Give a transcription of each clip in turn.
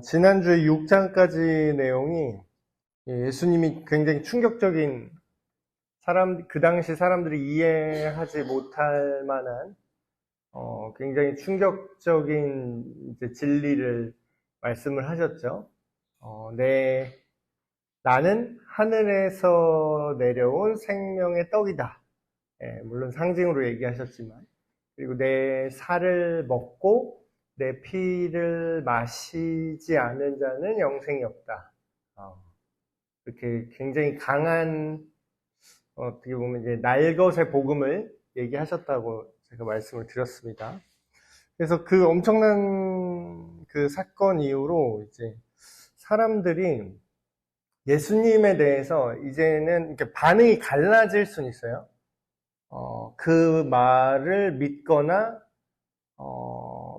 지난주에 6장까지 내용이 예수님이 굉장히 충격적인 그 당시 사람들이 이해하지 못할 만한 굉장히 충격적인 이제 진리를 말씀을 하셨죠. 나는 하늘에서 내려온 생명의 떡이다. 물론 상징으로 얘기하셨지만, 그리고 내 살을 먹고 내 피를 마시지 않은 자는 영생이 없다. 이렇게 굉장히 강한, 어떻게 보면 이제 날것의 복음을 얘기하셨다고 제가 말씀을 드렸습니다. 그래서 그 엄청난 그 사건 이후로 이제 사람들이 예수님에 대해서 이제는 이렇게 반응이 갈라질 수는 있어요. 그 말을 믿거나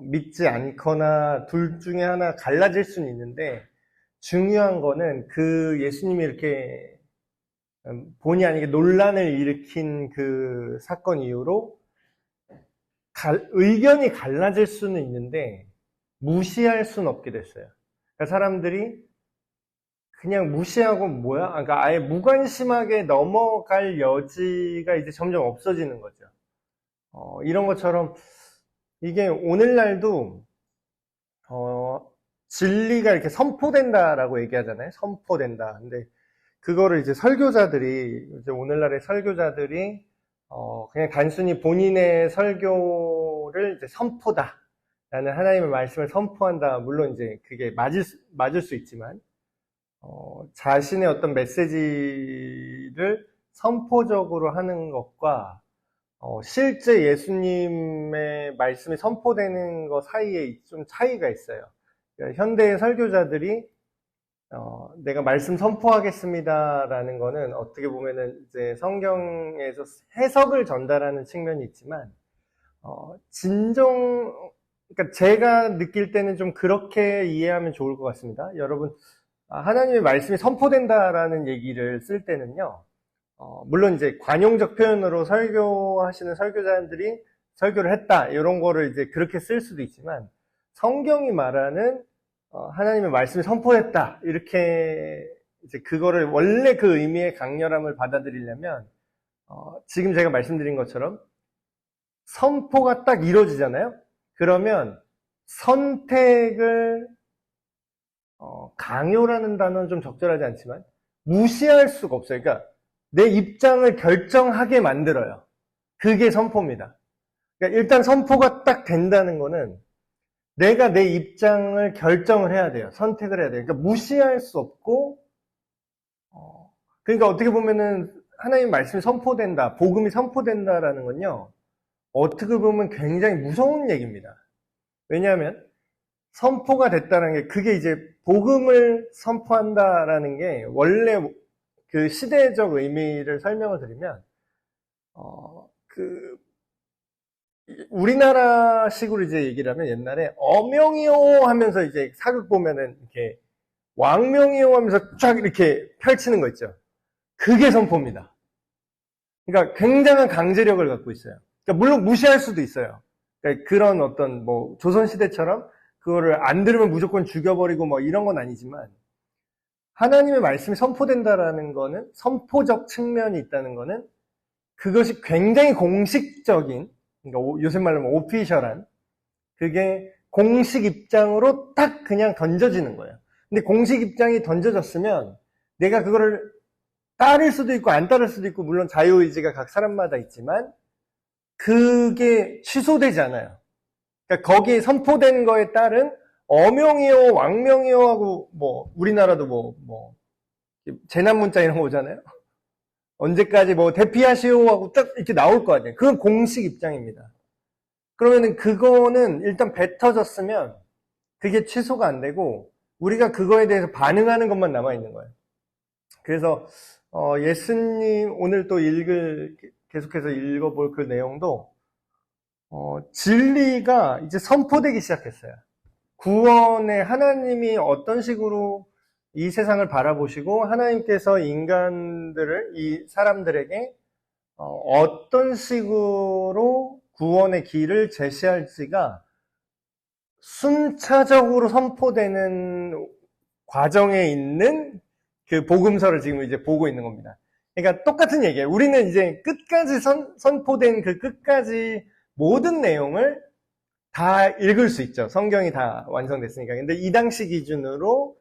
믿지 않거나 둘 중에 하나 갈라질 수는 있는데, 중요한 거는 그 예수님이 이렇게 본의 아니게 논란을 일으킨 그 사건 이후로 의견이 갈라질 수는 있는데 무시할 수는 없게 됐어요. 그러니까 사람들이 그냥 무시하고 뭐야? 그러니까 아예 무관심하게 넘어갈 여지가 이제 점점 없어지는 거죠. 이런 것처럼 이게 오늘날도 진리가 이렇게 선포된다라고 얘기하잖아요. 선포된다. 근데 그거를 이제 이제 오늘날의 설교자들이 그냥 단순히 본인의 설교를 이제 선포다. 라는 하나님의 말씀을 선포한다. 물론 이제 그게 맞을 수 있지만, 자신의 어떤 메시지를 선포적으로 하는 것과 실제 예수님의 말씀이 선포되는 것 사이에 좀 차이가 있어요. 그러니까 현대의 설교자들이 내가 말씀 선포하겠습니다라는 거는 어떻게 보면은 이제 성경에서 해석을 전달하는 측면이 있지만, 그러니까 제가 느낄 때는 좀 그렇게 이해하면 좋을 것 같습니다. 여러분, 하나님의 말씀이 선포된다라는 얘기를 쓸 때는요, 물론 이제 관용적 표현으로 설교하시는 설교자들이 설교를 했다, 이런 거를 이제 그렇게 쓸 수도 있지만, 성경이 말하는 하나님의 말씀이 선포했다, 이렇게 이제 그거를 원래 그 의미의 강렬함을 받아들이려면, 지금 제가 말씀드린 것처럼 선포가 딱 이루어지잖아요. 그러면 선택을 강요라는 단어는 좀 적절하지 않지만 무시할 수가 없어요. 그러니까 내 입장을 결정하게 만들어요. 그게 선포입니다. 그러니까 일단 선포가 딱 된다는 거는 내가 내 입장을 결정을 해야 돼요. 선택을 해야 돼요. 그러니까 무시할 수 없고, 그러니까 어떻게 보면은 하나님 말씀이 선포된다, 복음이 선포된다라는 건요, 어떻게 보면 굉장히 무서운 얘기입니다. 왜냐하면 선포가 됐다는 게, 그게 이제 복음을 선포한다라는 게 원래 그 시대적 의미를 설명을 드리면, 우리나라식으로 이제 얘기를 하면 옛날에 어명이요 하면서 이제 사극 보면은 이렇게 왕명이요 하면서 쫙 이렇게 펼치는 거 있죠. 그게 선포입니다. 그러니까 굉장한 강제력을 갖고 있어요. 그러니까 물론 무시할 수도 있어요. 그러니까 그런 어떤 뭐 조선시대처럼 그거를 안 들으면 무조건 죽여버리고 뭐 이런 건 아니지만, 하나님의 말씀이 선포된다라는 거는, 선포적 측면이 있다는 거는 그것이 굉장히 공식적인, 그러니까 요새 말로 하면 오피셜한, 그게 공식 입장으로 딱 그냥 던져지는 거예요. 근데 공식 입장이 던져졌으면 내가 그거를 따를 수도 있고 안 따를 수도 있고, 물론 자유의지가 각 사람마다 있지만 그게 취소되지 않아요. 그러니까 거기에 선포된 거에 따른 어명이요, 왕명이요 하고, 뭐 우리나라도 뭐 재난 문자 이런 거 오잖아요. 언제까지 뭐 대피하시오 하고 딱 이렇게 나올 거 아니에요. 그건 공식 입장입니다. 그러면은 그거는 일단 뱉어졌으면 그게 취소가 안 되고 우리가 그거에 대해서 반응하는 것만 남아 있는 거예요. 그래서 예수님 오늘 또 계속해서 읽어볼 그 내용도 진리가 이제 선포되기 시작했어요. 구원의 하나님이 어떤 식으로 이 세상을 바라보시고 하나님께서 이 사람들에게 어떤 식으로 구원의 길을 제시할지가 순차적으로 선포되는 과정에 있는 그 복음서를 지금 이제 보고 있는 겁니다. 그러니까 똑같은 얘기예요. 우리는 이제 끝까지 선포된 그 끝까지 모든 내용을 다 읽을 수 있죠. 성경이 다 완성됐으니까. 근데 이 당시 기준으로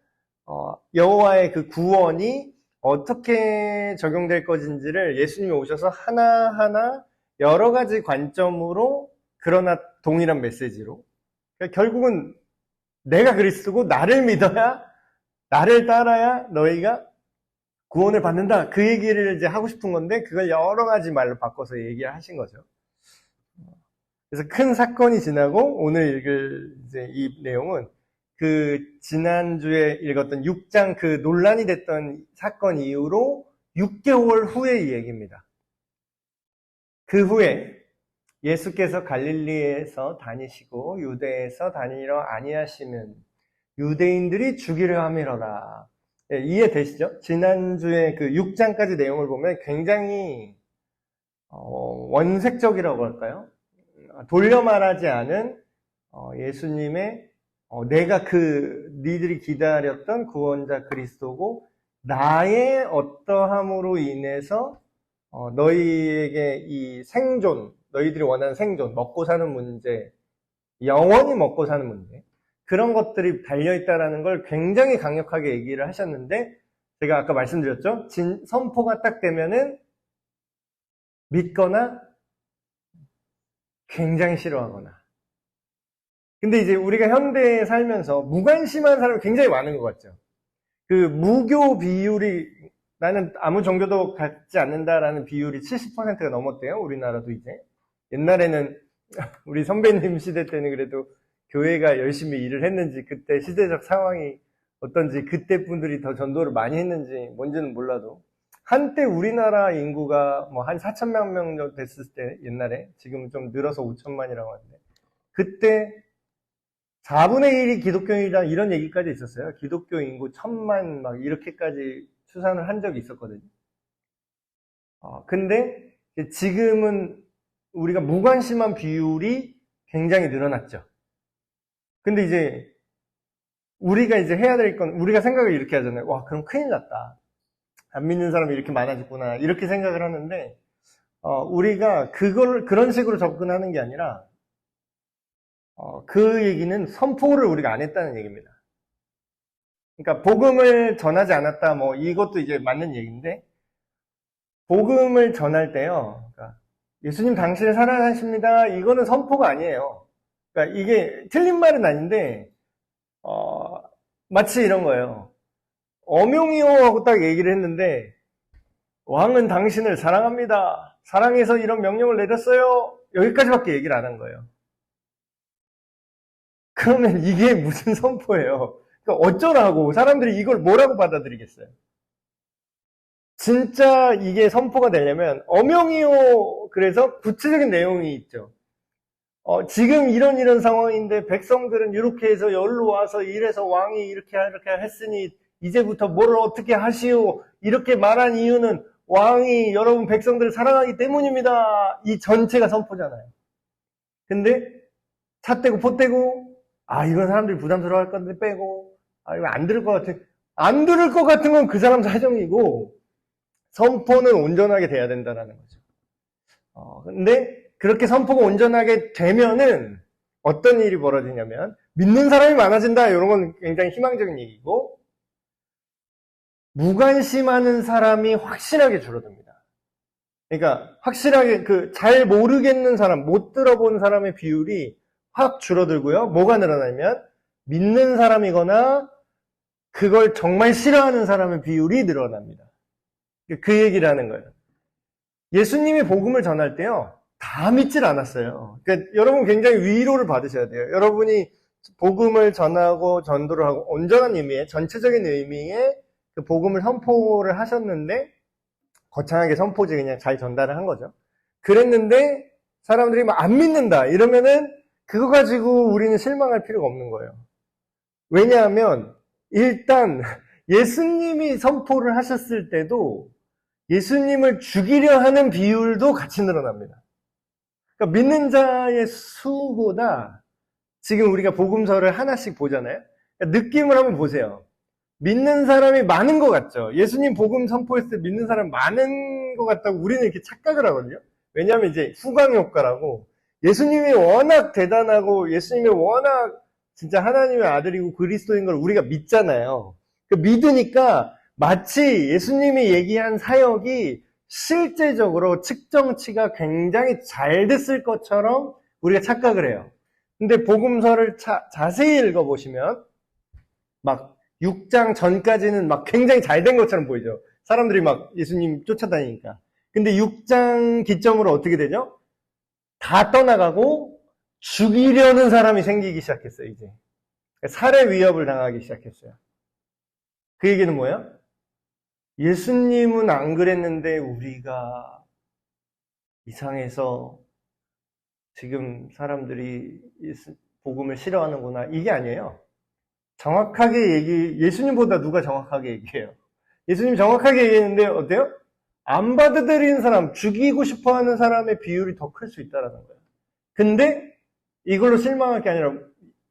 여호와의 그 구원이 어떻게 적용될 것인지를 예수님이 오셔서 하나하나 여러 가지 관점으로, 그러나 동일한 메시지로, 그러니까 결국은 내가 그리스도고 나를 믿어야, 나를 따라야 너희가 구원을 받는다, 그 얘기를 이제 하고 싶은 건데 그걸 여러 가지 말로 바꿔서 얘기하신 거죠. 그래서 큰 사건이 지나고 오늘 읽을 이제 이 내용은 그 지난주에 읽었던 6장 그 논란이 됐던 사건 이후로 6개월 후의 얘기입니다. 그 후에 예수께서 갈릴리에서 다니시고 유대에서 다니러 아니하시면 유대인들이 죽이려 함이로라. 네, 이해되시죠? 지난주에 그 6장까지 내용을 보면 굉장히 원색적이라고 할까요? 돌려 말하지 않은 예수님의 내가 니들이 기다렸던 구원자 그리스도고 나의 어떠함으로 인해서 너희에게 이 생존, 너희들이 원하는 생존, 먹고 사는 문제, 영원히 먹고 사는 문제, 그런 것들이 달려있다라는 걸 굉장히 강력하게 얘기를 하셨는데, 제가 아까 말씀드렸죠? 선포가 딱 되면은 믿거나 굉장히 싫어하거나. 근데 이제 우리가 현대에 살면서 무관심한 사람이 굉장히 많은 것 같죠. 그 무교 비율이, 나는 아무 종교도 갖지 않는다라는 비율이 70%가 넘었대요. 우리나라도 이제. 옛날에는 우리 선배님 시대 때는 그래도 교회가 열심히 일을 했는지, 그때 시대적 상황이 어떤지, 그때 분들이 더 전도를 많이 했는지 뭔지는 몰라도 한때 우리나라 인구가 뭐 한 4천만 명 정도 됐을 때, 옛날에, 지금 좀 늘어서 5천만이라고 하는데, 그때 4분의 1이 기독교인이다 이런 얘기까지 있었어요. 기독교 인구 1,000만 막 이렇게까지 추산을 한 적이 있었거든요. 근데 지금은 우리가 무관심한 비율이 굉장히 늘어났죠. 근데 이제 우리가 이제 해야 될 건, 우리가 생각을 이렇게 하잖아요. 와, 그럼 큰일 났다. 안 믿는 사람이 이렇게 많아졌구나. 이렇게 생각을 하는데, 우리가 그런 식으로 접근하는 게 아니라, 그 얘기는 선포를 우리가 안 했다는 얘기입니다. 그러니까 복음을 전하지 않았다, 뭐 이것도 이제 맞는 얘기인데, 복음을 전할 때요, 그러니까 예수님 당신을 사랑하십니다, 이거는 선포가 아니에요. 그러니까 이게 틀린 말은 아닌데, 마치 이런 거예요. 엄용이요 하고 딱 얘기를 했는데, 왕은 당신을 사랑합니다, 사랑해서 이런 명령을 내렸어요, 여기까지밖에 얘기를 안 한 거예요. 그러면 이게 무슨 선포예요? 그러니까 어쩌라고, 사람들이 이걸 뭐라고 받아들이겠어요? 진짜 이게 선포가 되려면 엄영이요, 그래서 구체적인 내용이 있죠. 지금 이런 상황인데 백성들은 이렇게 해서 여기로 와서 이래서 왕이 이렇게 했으니 이제부터 뭘 어떻게 하시오, 이렇게 말한 이유는 왕이 여러분 백성들을 사랑하기 때문입니다. 이 전체가 선포잖아요. 근데 차 떼고 포 떼고, 이건 사람들이 부담스러워할 건데 빼고, 이거 안 들을 것 같아. 안 들을 것 같은 건 그 사람 사정이고, 선포는 온전하게 돼야 된다는 거죠. 근데 그렇게 선포가 온전하게 되면은 어떤 일이 벌어지냐면, 믿는 사람이 많아진다, 이런 건 굉장히 희망적인 얘기고, 무관심하는 사람이 확실하게 줄어듭니다. 그러니까 확실하게 잘 모르겠는 사람, 못 들어본 사람의 비율이 확 줄어들고요. 뭐가 늘어나면 믿는 사람이거나 그걸 정말 싫어하는 사람의 비율이 늘어납니다. 그 얘기를 하는 거예요. 예수님이 복음을 전할 때요, 다 믿질 않았어요. 그러니까 여러분 굉장히 위로를 받으셔야 돼요. 여러분이 복음을 전하고 전도를 하고 온전한 의미의, 전체적인 의미의 그 복음을 선포를 하셨는데, 거창하게 선포지 그냥 잘 전달을 한 거죠. 그랬는데 사람들이 막 안 믿는다 이러면은 그거 가지고 우리는 실망할 필요가 없는 거예요. 왜냐하면 일단 예수님이 선포를 하셨을 때도 예수님을 죽이려 하는 비율도 같이 늘어납니다. 그러니까 믿는 자의 수보다 지금 우리가 복음서를 하나씩 보잖아요. 그러니까 느낌을 한번 보세요. 믿는 사람이 많은 것 같죠. 예수님 복음 선포했을 때 믿는 사람 많은 것 같다고 우리는 이렇게 착각을 하거든요. 왜냐하면 이제 후광 효과라고, 예수님이 워낙 대단하고 예수님이 워낙 진짜 하나님의 아들이고 그리스도인 걸 우리가 믿잖아요. 그 믿으니까 마치 예수님이 얘기한 사역이 실제적으로 측정치가 굉장히 잘 됐을 것처럼 우리가 착각을 해요. 근데 복음서를 자세히 읽어보시면 막 6장 전까지는 막 굉장히 잘 된 것처럼 보이죠. 사람들이 막 예수님 쫓아다니니까. 근데 6장 기점으로 어떻게 되죠? 다 떠나가고 죽이려는 사람이 생기기 시작했어요, 이제. 살해 위협을 당하기 시작했어요. 그 얘기는 뭐예요? 예수님은 안 그랬는데 우리가 이상해서 지금 사람들이 복음을 싫어하는구나. 이게 아니에요. 정확하게 예수님보다 누가 정확하게 얘기해요? 예수님 정확하게 얘기했는데 어때요? 안 받아들이는 사람, 죽이고 싶어 하는 사람의 비율이 더 클 수 있다는 거예요. 근데 이걸로 실망할 게 아니라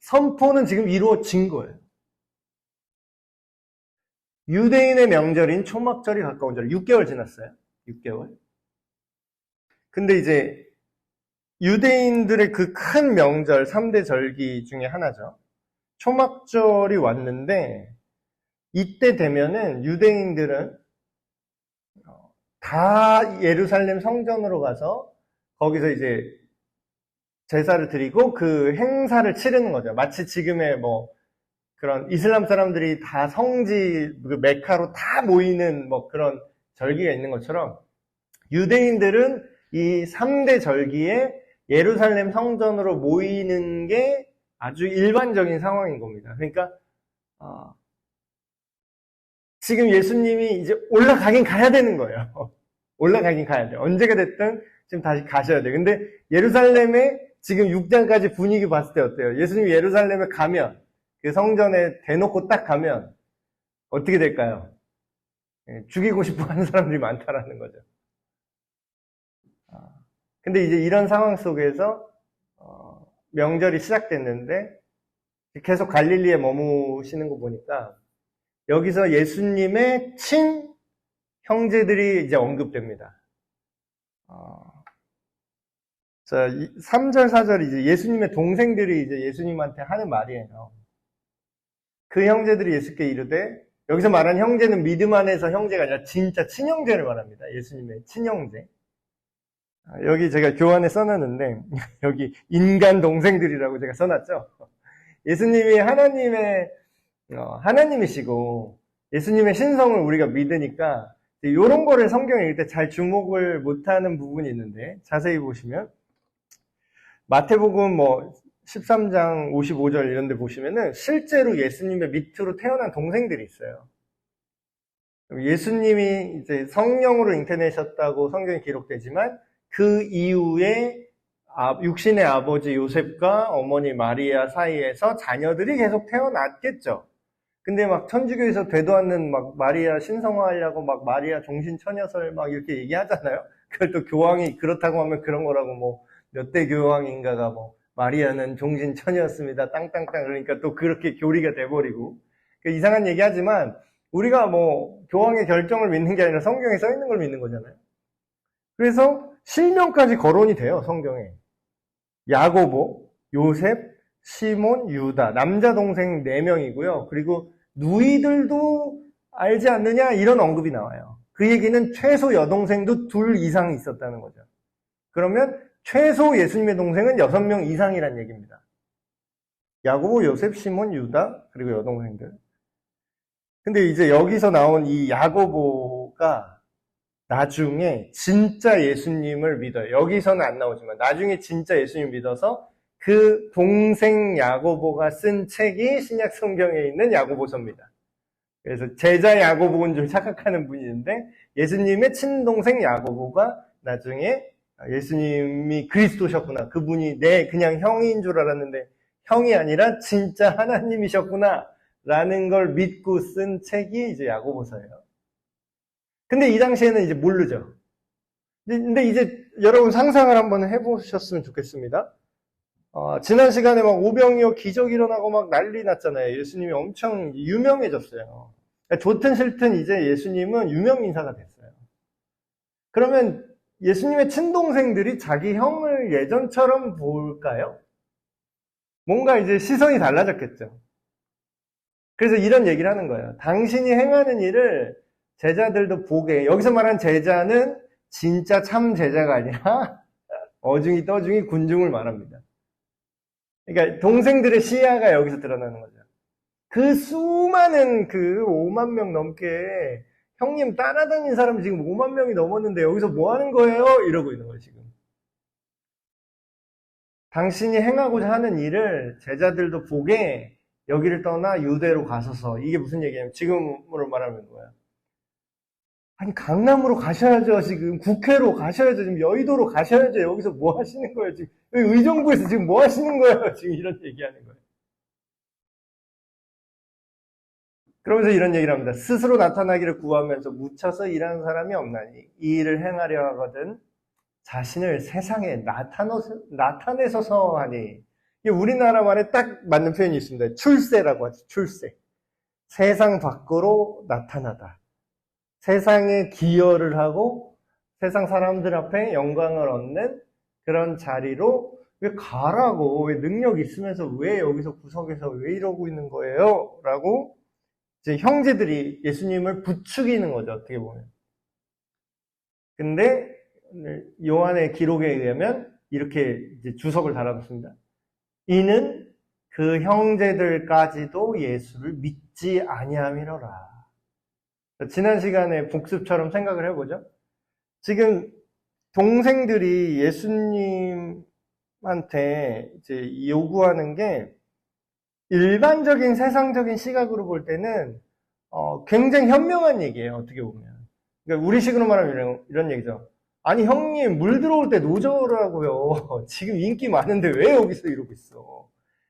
선포는 지금 이루어진 거예요. 유대인의 명절인 초막절이 가까운 절, 6개월 지났어요. 6개월. 근데 이제 유대인들의 그 큰 명절, 3대 절기 중에 하나죠. 초막절이 왔는데 이때 되면은 유대인들은 다 예루살렘 성전으로 가서 거기서 이제 제사를 드리고 그 행사를 치르는 거죠. 마치 지금의 뭐 그런 이슬람 사람들이 다 성지 그 메카로 다 모이는 뭐 그런 절기가 있는 것처럼 유대인들은 이 3대 절기에 예루살렘 성전으로 모이는 게 아주 일반적인 상황인 겁니다. 그러니까 지금 예수님이 이제 올라가긴 가야 되는 거예요. 올라가긴 가야 돼요. 언제가 됐든 지금 다시 가셔야 돼요. 근데 예루살렘에 지금 6장까지 분위기 봤을 때 어때요? 예수님이 예루살렘에 가면, 그 성전에 대놓고 딱 가면 어떻게 될까요? 죽이고 싶어 하는 사람들이 많다라는 거죠. 근데 이제 이런 상황 속에서 명절이 시작됐는데 계속 갈릴리에 머무시는 거 보니까 여기서 예수님의 친 형제들이 이제 언급됩니다. 자, 3절, 4절 이제 예수님의 동생들이 이제 예수님한테 하는 말이에요. 그 형제들이 예수께 이르되, 여기서 말하는 형제는 믿음 안에서 형제가 아니라 진짜 친형제를 말합니다. 예수님의 친형제. 여기 제가 교환에 써놨는데 여기 인간 동생들이라고 제가 써놨죠. 예수님이 하나님이시고 예수님의 신성을 우리가 믿으니까 이런 거를 성경에 읽을 때 잘 주목을 못하는 부분이 있는데 자세히 보시면 마태복음 뭐 13장 55절 이런 데 보시면은 실제로 예수님의 밑으로 태어난 동생들이 있어요. 예수님이 이제 성령으로 잉태되셨다고 성경에 기록되지만 그 이후에 육신의 아버지 요셉과 어머니 마리아 사이에서 자녀들이 계속 태어났겠죠. 근데 막 천주교에서 되도 않는 막 마리아 신성화하려고 막 마리아 종신처녀설 막 이렇게 얘기하잖아요. 그걸 또 교황이 그렇다고 하면 그런 거라고 뭐 몇 대 교황인가가 뭐 마리아는 종신처녀였습니다. 땅땅땅 그러니까 또 그렇게 교리가 돼버리고 이상한 얘기 하지만 우리가 뭐 교황의 결정을 믿는 게 아니라 성경에 써 있는 걸 믿는 거잖아요. 그래서 실명까지 거론이 돼요, 성경에. 야고보, 요셉, 시몬, 유다, 남자 동생 4명이고요. 그리고 누이들도 알지 않느냐 이런 언급이 나와요. 그 얘기는 최소 여동생도 2 이상 있었다는 거죠. 그러면 최소 예수님의 동생은 6명 이상이란 얘기입니다. 야고보, 요셉, 시몬, 유다, 그리고 여동생들. 근데 이제 여기서 나온 이 야고보가 나중에 진짜 예수님을 믿어요. 여기서는 안 나오지만 나중에 진짜 예수님을 믿어서 그 동생 야고보가 쓴 책이 신약 성경에 있는 야고보서입니다. 그래서 제자 야고보인 줄 착각하는 분이 있는데 예수님의 친동생 야고보가 나중에 예수님이 그리스도셨구나. 그분이 그냥 형인 줄 알았는데 형이 아니라 진짜 하나님이셨구나. 라는 걸 믿고 쓴 책이 이제 야고보서예요. 근데 이 당시에는 이제 모르죠. 근데 이제 여러분 상상을 한번 해보셨으면 좋겠습니다. 지난 시간에 막 오병이어 기적 일어나고 막 난리 났잖아요. 예수님이 엄청 유명해졌어요. 좋든 싫든 이제 예수님은 유명 인사가 됐어요. 그러면 예수님의 친동생들이 자기 형을 예전처럼 볼까요? 뭔가 이제 시선이 달라졌겠죠. 그래서 이런 얘기를 하는 거예요. 당신이 행하는 일을 제자들도 보게. 여기서 말한 제자는 진짜 참 제자가 아니라 어중이 떠중이 군중을 말합니다. 그러니까 동생들의 시야가 여기서 드러나는 거죠. 그 수많은 그 5만 명 넘게 형님 따라다닌 사람 지금 5만 명이 넘었는데 여기서 뭐 하는 거예요? 이러고 있는 거예요, 지금. 당신이 행하고자 하는 일을 제자들도 보게 여기를 떠나 유대로 가소서. 이게 무슨 얘기냐면 지금으로 말하면 뭐야? 아니 강남으로 가셔야죠. 지금 국회로 가셔야죠. 지금 여의도로 가셔야죠. 여기서 뭐 하시는 거예요? 지금 의정부에서 지금 뭐 하시는 거예요? 지금 이런 얘기하는 거예요. 그러면서 이런 얘기를 합니다. 스스로 나타나기를 구하면서 묻혀서 일하는 사람이 없나니 이 일을 행하려 하거든 자신을 세상에 나타내서서 하니. 이게 우리나라 말에 딱 맞는 표현이 있습니다. 출세라고 하죠. 출세. 세상 밖으로 나타나다. 세상에 기여를 하고 세상 사람들 앞에 영광을 얻는 그런 자리로 왜 가라고, 왜 능력 있으면서 왜 여기서 구석에서 왜 이러고 있는 거예요? 라고 이제 형제들이 예수님을 부추기는 거죠, 어떻게 보면. 근데 요한의 기록에 의하면 이렇게 이제 주석을 달아놓습니다. 이는 그 형제들까지도 예수를 믿지 아니함이로라. 지난 시간에 복습처럼 생각을 해보죠. 지금 동생들이 예수님한테 이제 요구하는 게 일반적인 세상적인 시각으로 볼 때는 굉장히 현명한 얘기예요. 어떻게 보면. 그러니까 우리식으로 말하면 이런 얘기죠. 아니 형님 물 들어올 때 노저라고요. 지금 인기 많은데 왜 여기서 이러고 있어.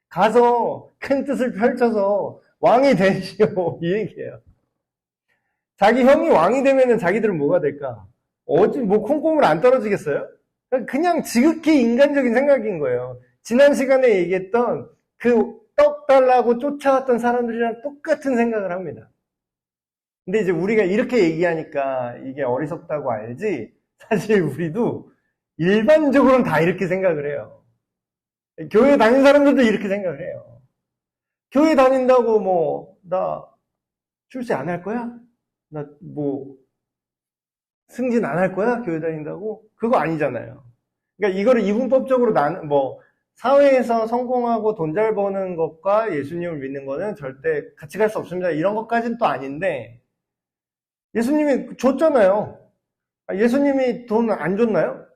가서 큰 뜻을 펼쳐서 왕이 되시오. 이 얘기예요. 자기 형이 왕이 되면은 자기들은 뭐가 될까? 뭐 콩고물 안 떨어지겠어요? 그냥 지극히 인간적인 생각인 거예요. 지난 시간에 얘기했던 그 떡 달라고 쫓아왔던 사람들이랑 똑같은 생각을 합니다. 근데 이제 우리가 이렇게 얘기하니까 이게 어리석다고 알지, 사실 우리도 일반적으로는 다 이렇게 생각을 해요. 교회 다닌 사람들도 이렇게 생각을 해요. 교회 다닌다고 나 출세 안 할 거야? 나 승진 안 할 거야? 교회 다닌다고? 그거 아니잖아요. 그러니까 이거를 이분법적으로 사회에서 성공하고 돈 잘 버는 것과 예수님을 믿는 거는 절대 같이 갈 수 없습니다. 이런 것까지는 또 아닌데, 예수님이 줬잖아요. 예수님이 돈 안 줬나요?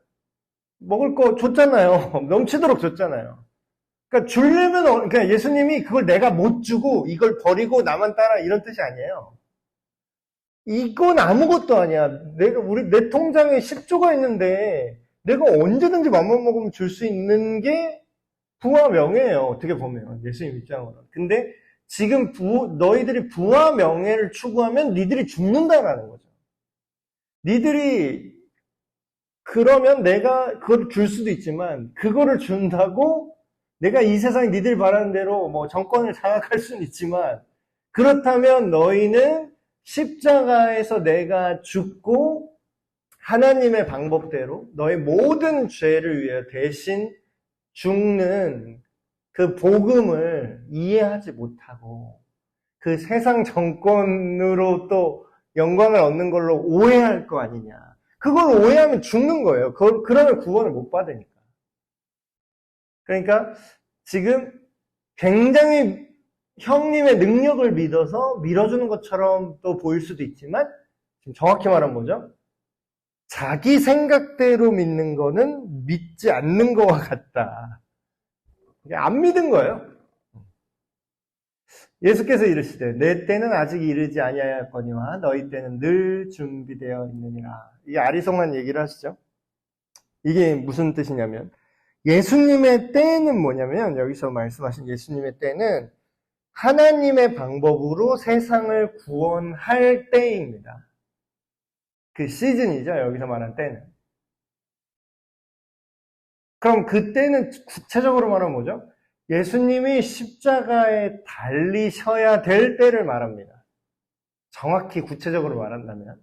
먹을 거 줬잖아요. 넘치도록 줬잖아요. 그러니까 주려면, 그러니까 예수님이 그걸 내가 못 주고 이걸 버리고 나만 따라 이런 뜻이 아니에요. 이건 아무것도 아니야. 내 통장에 10조가 있는데 내가 언제든지 맘만 먹으면 줄 수 있는 게 부와 명예예요. 어떻게 보면 예수님 입장으로는. 근데 지금 너희들이 부와 명예를 추구하면 니들이 죽는다라는 거죠. 니들이 그러면 내가 그걸 줄 수도 있지만 그거를 준다고 내가 이 세상에 니들 바라는 대로 정권을 장악할 수는 있지만, 그렇다면 너희는 십자가에서 내가 죽고 하나님의 방법대로 너의 모든 죄를 위해 대신 죽는 그 복음을 이해하지 못하고 그 세상 정권으로 또 영광을 얻는 걸로 오해할 거 아니냐. 그걸 오해하면 죽는 거예요. 그러면 구원을 못 받으니까. 그러니까 지금 굉장히 형님의 능력을 믿어서 밀어주는 것처럼 또 보일 수도 있지만, 지금 정확히 말하면 뭐죠? 자기 생각대로 믿는 거는 믿지 않는 것과 같다. 안 믿은 거예요. 예수께서 이르시되 내 때는 아직 이르지 아니하였거니와 너희 때는 늘 준비되어 있느니라. 이게 아리송한 얘기를 하시죠. 이게 무슨 뜻이냐면, 예수님의 때는 뭐냐면, 여기서 말씀하신 예수님의 때는 하나님의 방법으로 세상을 구원할 때입니다. 그 시즌이죠. 여기서 말한 때는. 그럼 그때는 구체적으로 말하면 뭐죠? 예수님이 십자가에 달리셔야 될 때를 말합니다. 정확히 구체적으로 말한다면.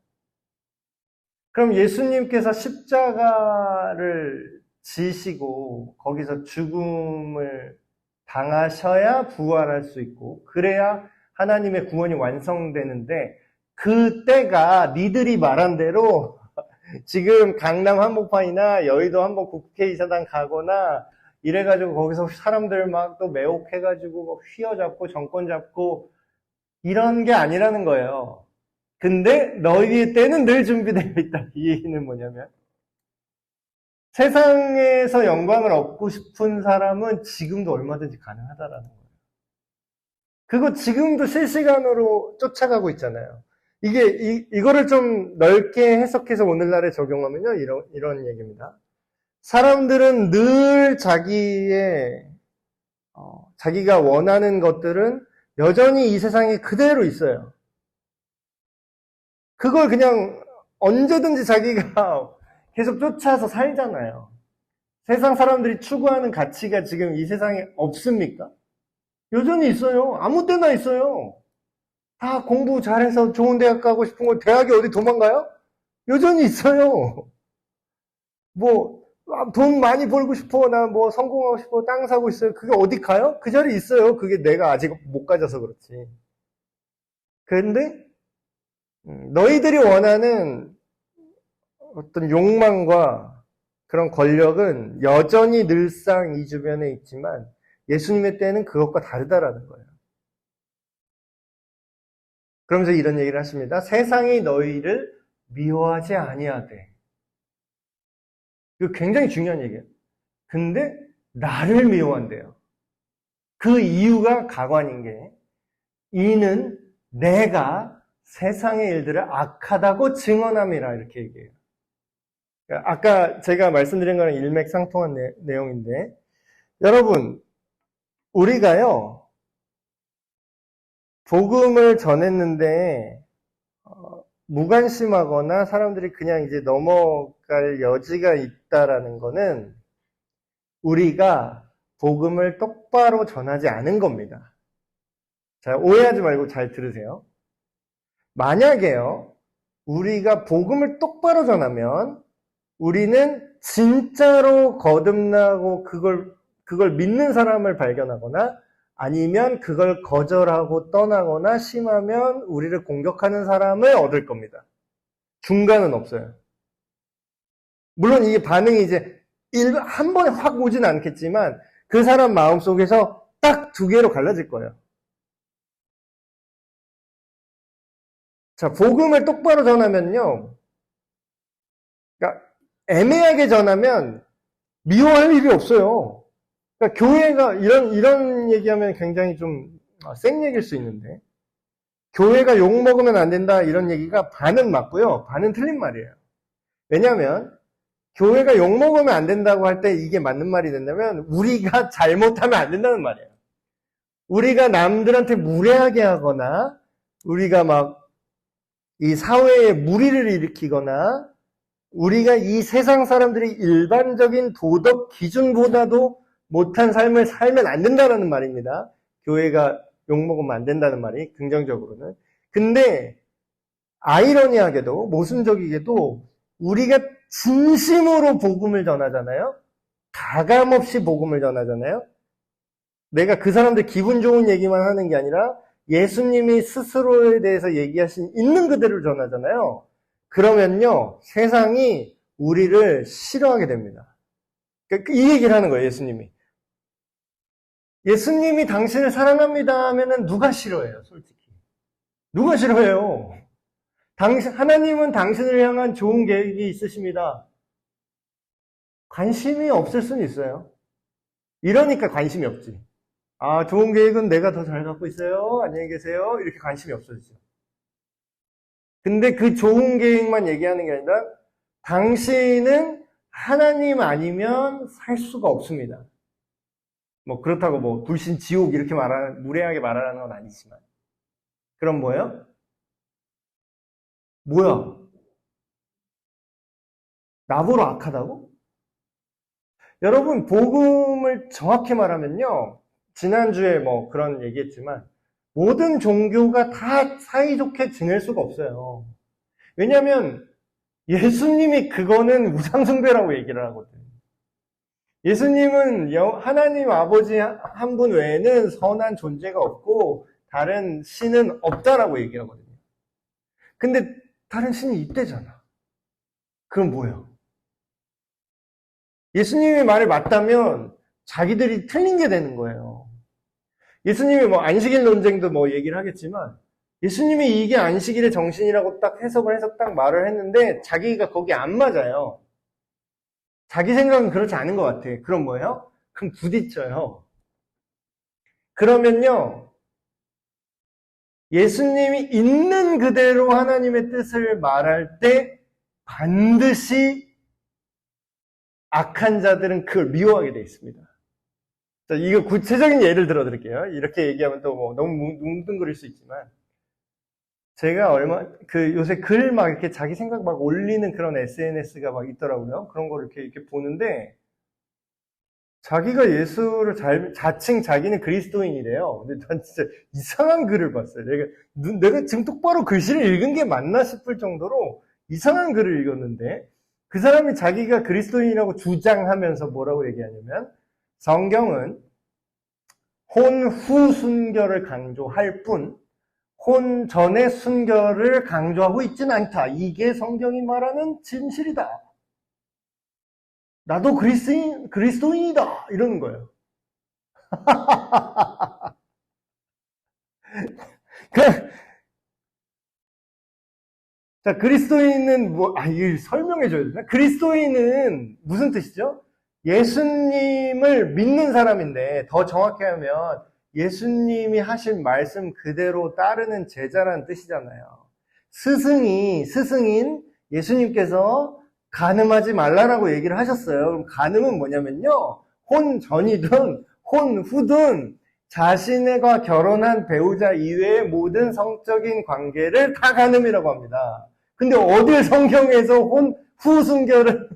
그럼 예수님께서 십자가를 지시고 거기서 죽음을 당하셔야 부활할 수 있고 그래야 하나님의 구원이 완성되는데 그때가 니들이 말한 대로 지금 강남 한복판이나 여의도 한복 국회의사당 가거나 이래가지고 거기서 사람들 막 또 매혹해가지고 막 휘어잡고 정권 잡고 이런 게 아니라는 거예요. 근데 너희의 때는 늘 준비되어 있다. 이 얘기는 뭐냐면 세상에서 영광을 얻고 싶은 사람은 지금도 얼마든지 가능하다라는 거예요. 그거 지금도 실시간으로 쫓아가고 있잖아요. 이거를 좀 넓게 해석해서 오늘날에 적용하면요. 이런 얘기입니다. 사람들은 늘 자기가 원하는 것들은 여전히 이 세상에 그대로 있어요. 그걸 그냥 언제든지 자기가 계속 쫓아서 살잖아요. 세상 사람들이 추구하는 가치가 지금 이 세상에 없습니까? 여전히 있어요. 아무 때나 있어요. 다 공부 잘해서 좋은 대학 가고 싶은 거 대학에 어디 도망가요? 여전히 있어요. 돈 많이 벌고 싶어, 나 성공하고 싶어, 땅 사고 있어요. 그게 어디 가요? 그 자리에 있어요. 그게 내가 아직 못 가져서 그렇지. 그런데 너희들이 원하는 어떤 욕망과 그런 권력은 여전히 늘상 이 주변에 있지만 예수님의 때는 그것과 다르다라는 거예요. 그러면서 이런 얘기를 하십니다. 세상이 너희를 미워하지 아니하되. 이거 굉장히 중요한 얘기예요. 근데 나를 미워한대요. 그 이유가 가관인 게 이는 내가 세상의 일들을 악하다고 증언함이라 이렇게 얘기해요. 아까 제가 말씀드린 거랑 일맥상통한 내용인데 여러분 우리가요 복음을 전했는데 무관심하거나 사람들이 그냥 이제 넘어갈 여지가 있다라는 거는 우리가 복음을 똑바로 전하지 않은 겁니다. 자, 오해하지 말고 잘 들으세요. 만약에요, 우리가 복음을 똑바로 전하면 우리는 진짜로 거듭나고 그걸 믿는 사람을 발견하거나 아니면 그걸 거절하고 떠나거나 심하면 우리를 공격하는 사람을 얻을 겁니다. 중간은 없어요. 물론 이게 반응이 이제 한 번에 확 오진 않겠지만 그 사람 마음속에서 딱 두 개로 갈라질 거예요. 자, 복음을 똑바로 전하면요. 그러니까 애매하게 전하면 미워할 일이 없어요. 그러니까 교회가 이런 얘기하면 굉장히 좀 생 얘기일 수 있는데 교회가 욕 먹으면 안 된다 이런 얘기가 반은 맞고요. 반은 틀린 말이에요. 왜냐하면 교회가 욕 먹으면 안 된다고 할 때 이게 맞는 말이 된다면 우리가 잘못하면 안 된다는 말이에요. 우리가 남들한테 무례하게 하거나 우리가 막 이 사회에 무리를 일으키거나 우리가 이 세상 사람들이 일반적인 도덕 기준보다도 못한 삶을 살면 안 된다는 말입니다. 교회가 욕먹으면 안 된다는 말이 긍정적으로는. 근데 아이러니하게도 모순적이게도 우리가 진심으로 복음을 전하잖아요. 가감없이 복음을 전하잖아요. 내가 그 사람들 기분 좋은 얘기만 하는 게 아니라 예수님이 스스로에 대해서 얘기하신 있는 그대로 전하잖아요. 그러면요, 세상이 우리를 싫어하게 됩니다. 이 얘기를 하는 거예요, 예수님이. 예수님이 당신을 사랑합니다 하면은 누가 싫어해요, 솔직히. 누가 싫어해요? 하나님은 당신을 향한 좋은 계획이 있으십니다. 관심이 없을 수는 있어요. 이러니까 관심이 없지. 아, 좋은 계획은 내가 더 잘 갖고 있어요. 안녕히 계세요. 이렇게 관심이 없어지죠. 근데 그 좋은 계획만 얘기하는 게 아니라 당신은 하나님 아니면 살 수가 없습니다. 그렇다고 불신 지옥 이렇게 무례하게 말하라는 건 아니지만. 그럼 뭐예요? 뭐야? 나보러 악하다고? 여러분, 복음을 정확히 말하면요. 지난주에 뭐 그런 얘기했지만, 모든 종교가 다 사이좋게 지낼 수가 없어요. 왜냐면, 예수님이 그거는 우상숭배라고 얘기를 하거든요. 예수님은 하나님 아버지 한 분 외에는 선한 존재가 없고, 다른 신은 없다라고 얘기하거든요. 근데 다른 신이 있대잖아. 그럼 뭐예요? 예수님의 말이 맞다면 자기들이 틀린 게 되는 거예요. 예수님이 뭐 안식일 논쟁도 뭐 얘기를 하겠지만 예수님이 이게 안식일의 정신이라고 딱 해석을 해서 딱 말을 했는데 자기가 거기 안 맞아요. 자기 생각은 그렇지 않은 것 같아. 그럼 뭐예요? 그럼 부딪혀요. 그러면요. 예수님이 있는 그대로 하나님의 뜻을 말할 때 반드시 악한 자들은 그걸 미워하게 되어 있습니다. 자, 이거 구체적인 예를 들어 드릴게요. 이렇게 얘기하면 또 뭐 너무 뭉뚱그릴 수 있지만, 제가 요새 글 막 이렇게 자기 생각 막 올리는 그런 SNS가 막 있더라고요. 그런 걸 이렇게 보는데, 자기가 예수를 자칭 자기는 그리스도인이래요. 근데 난 진짜 이상한 글을 봤어요. 내가 지금 똑바로 글씨를 읽은 게 맞나 싶을 정도로 이상한 글을 읽었는데, 그 사람이 자기가 그리스도인이라고 주장하면서 뭐라고 얘기하냐면, 성경은 혼 후 순결을 강조할 뿐, 혼 전의 순결을 강조하고 있지는 않다. 이게 성경이 말하는 진실이다. 나도 그리스도인이다. 이러는 거예요. 자, 그리스도인은 이걸 설명해줘야 되나? 그리스도인은 무슨 뜻이죠? 예수님을 믿는 사람인데, 더 정확히 하면, 예수님이 하신 말씀 그대로 따르는 제자라는 뜻이잖아요. 스승인 예수님께서 간음하지 말라라고 얘기를 하셨어요. 그럼 간음은 뭐냐면요. 혼 전이든, 혼 후든, 자신과 결혼한 배우자 이외의 모든 성적인 관계를 다 간음이라고 합니다. 근데 어딜 성경에서 혼 후 순결을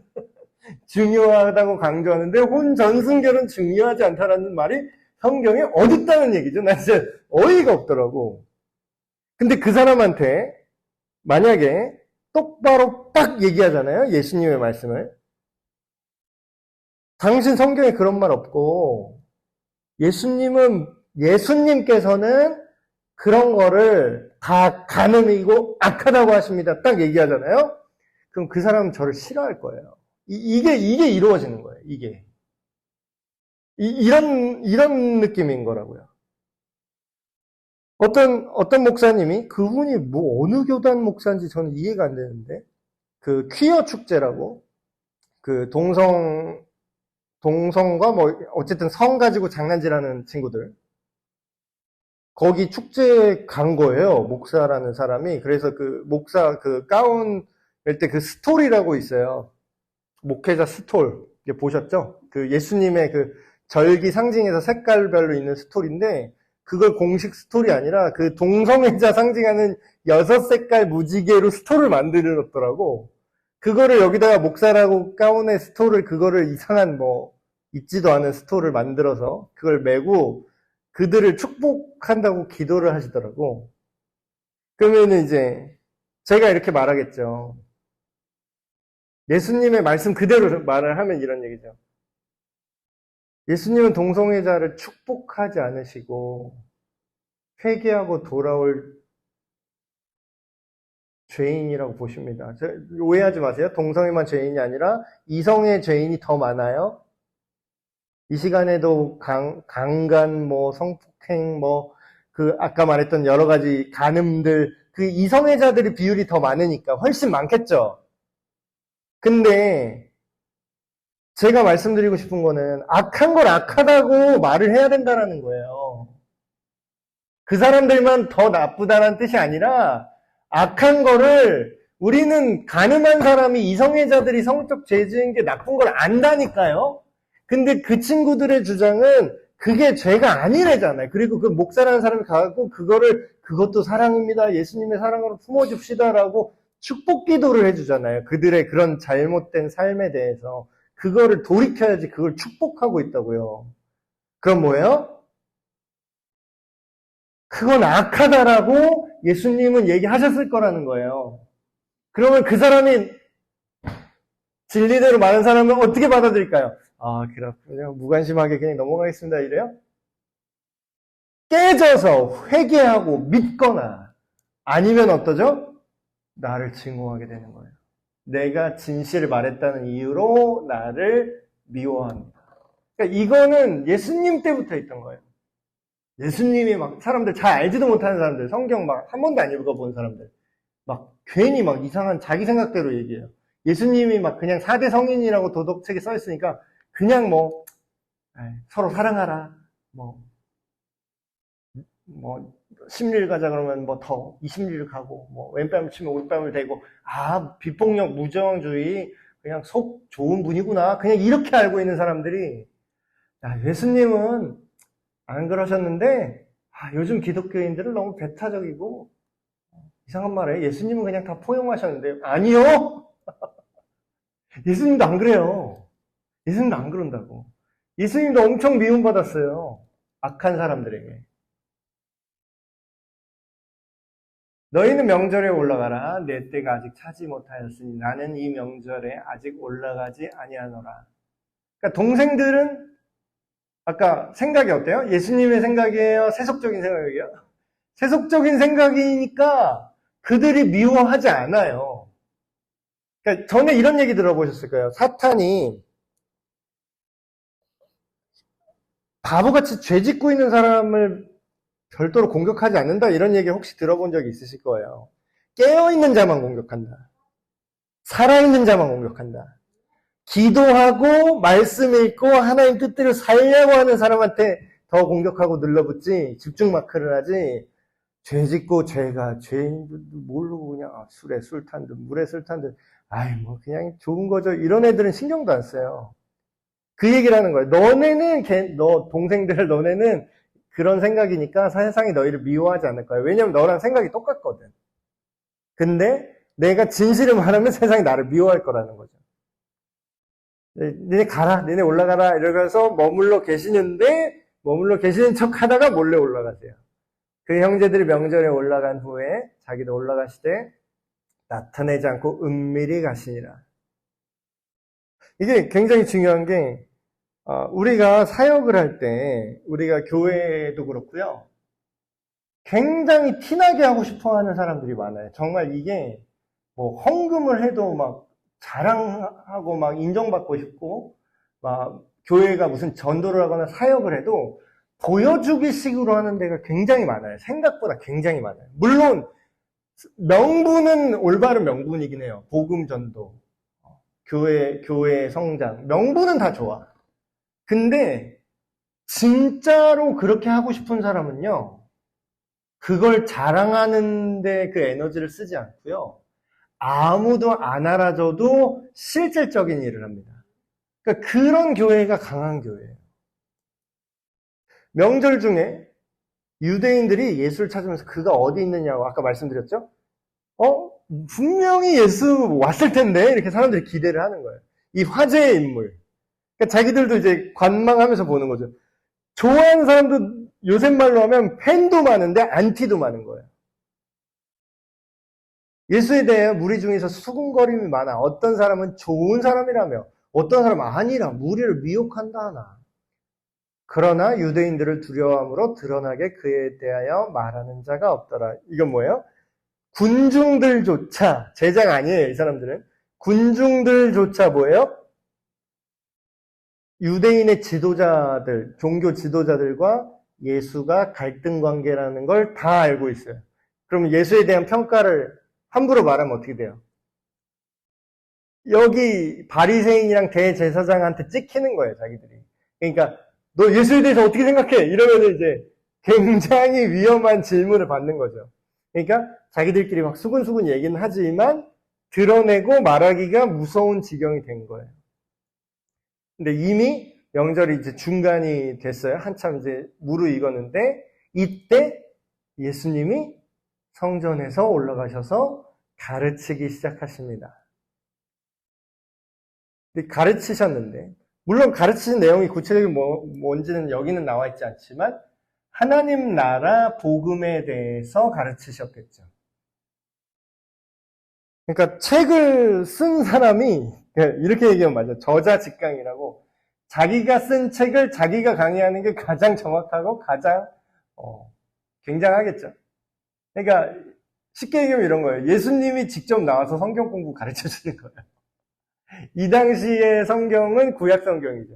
중요하다고 강조하는데 혼 전 순결은 중요하지 않다라는 말이 성경에 어디 있다는 얘기죠. 나 진짜 어이가 없더라고. 근데 그 사람한테 만약에 똑바로 딱 얘기하잖아요. 예수님의 말씀을. 당신 성경에 그런 말 없고 예수님께서는 그런 거를 다 간음이고 악하다고 하십니다. 딱 얘기하잖아요. 그럼 그 사람은 저를 싫어할 거예요. 이게 이루어지는 거예요. 이런 느낌인 거라고요. 어떤 목사님이 그분이 뭐 어느 교단 목사인지 저는 이해가 안 되는데 그 퀴어 축제라고 그 동성과 뭐 어쨌든 성 가지고 장난질하는 친구들 거기 축제에 간 거예요. 목사라는 사람이. 그래서 그 목사 그 가운 낼 때 그 스톨이라고 있어요. 목회자 스톨. 보셨죠? 그 예수님의 그 절기 상징에서 색깔별로 있는 스톨인데 그걸 공식 스톨이 아니라 그 동성애자 상징하는 6색깔 무지개로 스톨을 만들었더라고. 그거를 여기다가 목사라고 가운에 스톨을 그거를 이상한 뭐 있지도 않은 스톨을 만들어서 그걸 메고 그들을 축복한다고 기도를 하시더라고. 그러면은 이제 제가 이렇게 말하겠죠. 예수님의 말씀 그대로 말을 하면 이런 얘기죠. 예수님은 동성애자를 축복하지 않으시고 회개하고 돌아올 죄인이라고 보십니다. 오해하지 마세요. 동성애만 죄인이 아니라 이성의 죄인이 더 많아요. 이 시간에도 강간, 뭐 성폭행, 뭐 그 아까 말했던 여러 가지 간음들, 그 이성애자들의 비율이 더 많으니까 훨씬 많겠죠. 근데 제가 말씀드리고 싶은 거는 악한 걸 악하다고 말을 해야 된다는 거예요. 그 사람들만 더 나쁘다는 뜻이 아니라 악한 거를 우리는 간음한 사람이 이성애자들이 성적 죄 지은 게 나쁜 걸 안다니까요. 근데 그 친구들의 주장은 그게 죄가 아니래잖아요. 그리고 그 목사라는 사람이 가고 그것도 사랑입니다. 예수님의 사랑으로 품어줍시다라고 축복 기도를 해주잖아요. 그들의 그런 잘못된 삶에 대해서. 그거를 돌이켜야지 그걸 축복하고 있다고요. 그럼 뭐예요? 그건 악하다라고 예수님은 얘기하셨을 거라는 거예요. 그러면 그 사람이 진리대로 많은 사람은 어떻게 받아들일까요? 아, 그렇군요. 무관심하게 그냥 넘어가겠습니다. 이래요? 깨져서 회개하고 믿거나 아니면 어떠죠? 나를 증오하게 되는 거예요. 내가 진실을 말했다는 이유로 나를 미워합니다. 그러니까 이거는 예수님 때부터 있던 거예요. 예수님이 막 사람들 잘 알지도 못하는 사람들, 성경 막 한 번도 안 읽어본 사람들, 막 괜히 막 이상한 자기 생각대로 얘기해요. 예수님이 막 그냥 4대 성인이라고 도덕책에 써 있으니까 그냥 뭐 서로 사랑하라, 뭐 10릴 가자 그러면 뭐 더 20릴 가고, 뭐 왼뺨을 치면 오른뺨을 대고, 아, 비폭력 무저항주의, 그냥 속 좋은 분이구나, 그냥 이렇게 알고 있는 사람들이, 야, 예수님은 안 그러셨는데, 아, 요즘 기독교인들은 너무 배타적이고 이상한 말에 예수님은 그냥 다 포용하셨는데, 아니요. 예수님도 안 그래요. 예수님도 안 그런다고. 예수님도 엄청 미움받았어요. 악한 사람들에게. 너희는 명절에 올라가라. 내 때가 아직 차지 못하였으니 나는 이 명절에 아직 올라가지 아니하노라. 그러니까 동생들은 아까 생각이 어때요? 예수님의 생각이에요? 세속적인 생각이에요? 세속적인 생각이니까 그들이 미워하지 않아요. 그러니까 전에 이런 얘기 들어보셨을 거예요. 사탄이 바보같이 죄 짓고 있는 사람을 별도로 공격하지 않는다, 이런 얘기 혹시 들어본 적이 있으실 거예요. 깨어있는 자만 공격한다. 살아있는 자만 공격한다. 기도하고 말씀 읽고 하나님 뜻대로 살려고 하는 사람한테 더 공격하고 눌러붙지, 집중 마크를 하지, 죄 짓고 죄가 죄인 줄 모르고 그냥 술에 술 탄 듯 물에 술 탄 듯, 아이 뭐 그냥 좋은 거죠, 이런 애들은 신경도 안 써요. 그 얘기를 하는 거예요. 너네는 너 동생들, 너네는 그런 생각이니까 세상이 너희를 미워하지 않을 거야. 왜냐면 너랑 생각이 똑같거든. 근데 내가 진실을 말하면 세상이 나를 미워할 거라는 거죠. 니네 가라, 니네 올라가라 이러면서 머물러 계시는 척 하다가 몰래 올라가세요. 그 형제들이 명절에 올라간 후에 자기도 올라가시되 나타내지 않고 은밀히 가시니라. 이게 굉장히 중요한 게, 우리가 사역을 할 때, 우리가 교회도 그렇고요, 굉장히 티나게 하고 싶어 하는 사람들이 많아요. 정말 이게 뭐 헌금을 해도 막 자랑하고 막 인정받고 싶고, 막 교회가 무슨 전도를 하거나 사역을 해도 보여주기 식으로 하는 데가 굉장히 많아요. 생각보다 굉장히 많아요. 물론 명분은 올바른 명분이긴 해요. 복음 전도, 교회 성장, 명분은 다 좋아. 근데 진짜로 그렇게 하고 싶은 사람은요, 그걸 자랑하는데 그 에너지를 쓰지 않고요, 아무도 안 알아줘도 실질적인 일을 합니다. 그러니까 그런 교회가 강한 교회예요. 명절 중에 유대인들이 예수를 찾으면서 그가 어디 있느냐고 아까 말씀드렸죠? 분명히 예수 왔을 텐데, 이렇게 사람들이 기대를 하는 거예요. 이 화제의 인물. 그러니까 자기들도 이제 관망하면서 보는 거죠. 좋아하는 사람도 요새 말로 하면 팬도 많은데 안티도 많은 거예요. 예수에 대해 무리 중에서 수군거림이 많아. 어떤 사람은 좋은 사람이라며, 어떤 사람은 아니라 무리를 미혹한다 하나. 그러나 유대인들을 두려워함으로 드러나게 그에 대하여 말하는 자가 없더라. 이건 뭐예요? 군중들조차, 제자가 아니에요, 이 사람들은. 군중들조차 뭐예요? 유대인의 지도자들, 종교 지도자들과 예수가 갈등 관계라는 걸 다 알고 있어요. 그럼 예수에 대한 평가를 함부로 말하면 어떻게 돼요? 여기 바리새인이랑 대제사장한테 찍히는 거예요, 자기들이. 그러니까 너 예수에 대해서 어떻게 생각해? 이러면 이제 굉장히 위험한 질문을 받는 거죠. 그러니까 자기들끼리 막 수근수근 얘기는 하지만 드러내고 말하기가 무서운 지경이 된 거예요. 근데 이미 명절이 이제 중간이 됐어요. 한참 이제 무르익었는데, 이때 예수님이 성전에서 올라가셔서 가르치기 시작하십니다. 가르치셨는데, 물론 가르치신 내용이 구체적인 뭔지는 여기는 나와 있지 않지만, 하나님 나라 복음에 대해서 가르치셨겠죠. 그러니까 책을 쓴 사람이, 이렇게 얘기하면 맞아요. 저자 직강이라고. 자기가 쓴 책을 자기가 강의하는 게 가장 정확하고 가장, 굉장하겠죠. 그러니까, 쉽게 얘기하면 이런 거예요. 예수님이 직접 나와서 성경 공부 가르쳐 주는 거예요. 이 당시의 성경은 구약 성경이죠.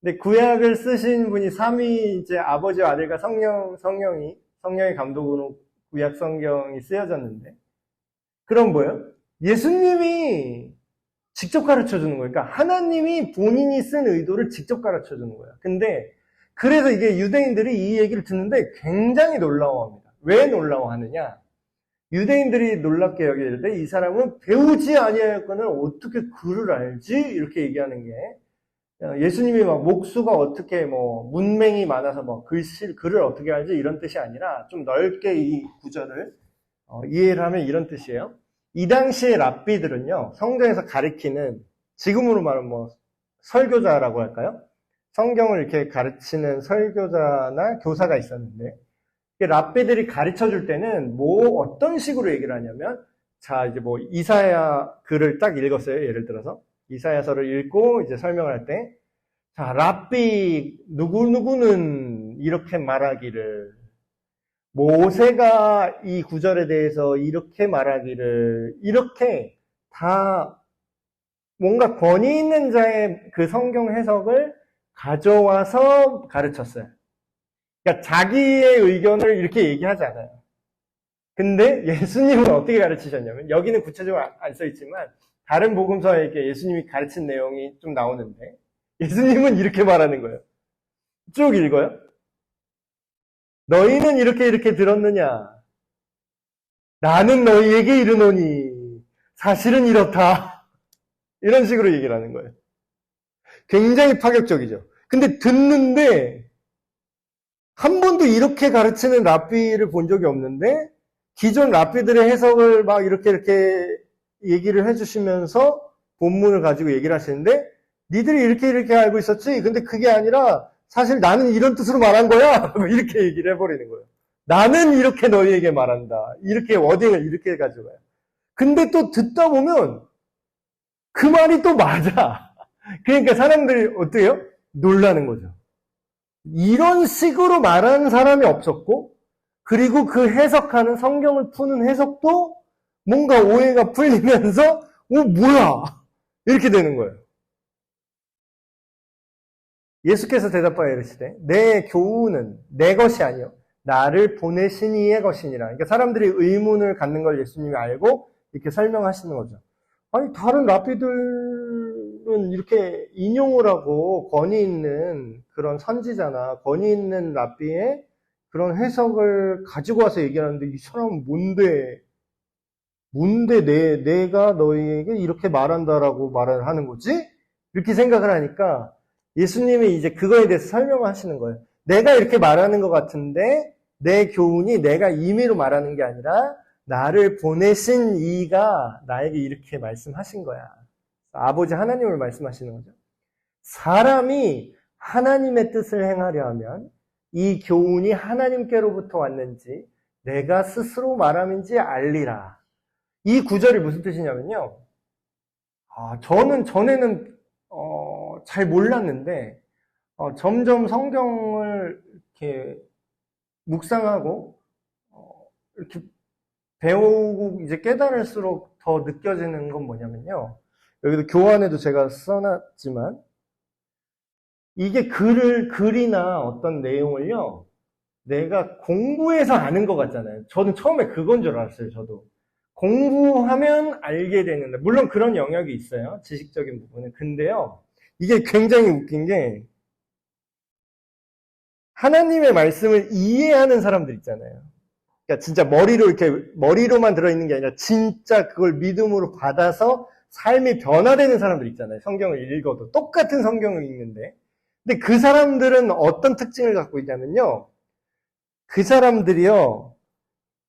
근데 구약을 쓰신 분이 삼위이제 아버지와 아들과 성령의 감독으로 구약 성경이 쓰여졌는데, 그럼 뭐예요? 예수님이 직접 가르쳐 주는 거예요. 그러니까 하나님이 본인이 쓴 의도를 직접 가르쳐 주는 거예요. 근데 그래서 이게 유대인들이 이 얘기를 듣는데 굉장히 놀라워합니다. 왜 놀라워하느냐? 유대인들이 놀랍게 여길 때 이 사람은 배우지 아니하였거늘 어떻게 글을 알지? 이렇게 얘기하는 게 예수님이 막 목수가 어떻게 문맹이 많아서 글을 어떻게 알지? 이런 뜻이 아니라 좀 넓게 이 구절을 이해를 하면 이런 뜻이에요. 이 당시의 랍비들은요, 성경에서 가르치는, 지금으로 말하면 설교자라고 할까요? 성경을 이렇게 가르치는 설교자나 교사가 있었는데, 랍비들이 가르쳐 줄 때는 어떤 식으로 얘기를 하냐면, 자, 이제 이사야 글을 딱 읽었어요. 예를 들어서. 이사야서를 읽고 이제 설명을 할 때, 자, 랍비 누구누구는 이렇게 말하기를, 모세가 이 구절에 대해서 이렇게 말하기를, 이렇게 다 뭔가 권위 있는 자의 그 성경 해석을 가져와서 가르쳤어요. 그러니까 자기의 의견을 이렇게 얘기하지 않아요. 근데 예수님은 어떻게 가르치셨냐면, 여기는 구체적으로 안 써있지만 다른 복음서에 이렇게 예수님이 가르친 내용이 좀 나오는데, 예수님은 이렇게 말하는 거예요. 쭉 읽어요. 너희는 이렇게 들었느냐? 나는 너희에게 이르노니 사실은 이렇다. 이런 식으로 얘기를 하는 거예요. 굉장히 파격적이죠. 근데 듣는데 한 번도 이렇게 가르치는 랍비를 본 적이 없는데, 기존 랍비들의 해석을 막 이렇게 얘기를 해주시면서 본문을 가지고 얘기를 하시는데, 니들이 이렇게 알고 있었지? 근데 그게 아니라 사실 나는 이런 뜻으로 말한 거야. 이렇게 얘기를 해버리는 거예요. 나는 이렇게 너희에게 말한다. 이렇게 워딩을 이렇게 가져가요. 근데 또 듣다 보면 그 말이 또 맞아. 그러니까 사람들이 어때요? 놀라는 거죠. 이런 식으로 말하는 사람이 없었고, 그리고 그 해석하는, 성경을 푸는 해석도 뭔가 오해가 풀리면서 뭐야? 이렇게 되는 거예요. 예수께서 대답하여 이르시되 내 교훈은 내 것이 아니요 나를 보내신 이의 것이니라. 그러니까 사람들이 의문을 갖는 걸 예수님이 알고 이렇게 설명하시는 거죠. 아니, 다른 랍비들은 이렇게 인용을 하고 권위 있는 그런 선지자나 권위 있는 랍비의 그런 해석을 가지고 와서 얘기하는데, 이 사람은 뭔데 내가 너희에게 이렇게 말한다라고 말을 하는 거지? 이렇게 생각을 하니까 예수님이 이제 그거에 대해서 설명을 하시는 거예요. 내가 이렇게 말하는 것 같은데 내 교훈이 내가 임의로 말하는 게 아니라 나를 보내신 이가 나에게 이렇게 말씀하신 거야. 아버지 하나님을 말씀하시는 거죠. 사람이 하나님의 뜻을 행하려 하면 이 교훈이 하나님께로부터 왔는지 내가 스스로 말함인지 알리라. 이 구절이 무슨 뜻이냐면요. 저는 전에는 잘 몰랐는데 점점 성경을 이렇게 묵상하고 이렇게 배우고 이제 깨달을수록 더 느껴지는 건 뭐냐면요. 여기도 교환에도 제가 써놨지만, 이게 글이나 어떤 내용을요, 내가 공부해서 아는 것 같잖아요. 저는 처음에 그건 줄 알았어요, 저도. 공부하면 알게 되는데, 물론 그런 영역이 있어요, 지식적인 부분은. 근데요, 이게 굉장히 웃긴 게, 하나님의 말씀을 이해하는 사람들 있잖아요. 그러니까 진짜 머리로만 들어있는 게 아니라 진짜 그걸 믿음으로 받아서 삶이 변화되는 사람들 있잖아요. 성경을 읽어도. 똑같은 성경을 읽는데. 근데 그 사람들은 어떤 특징을 갖고 있냐면요. 그 사람들이요.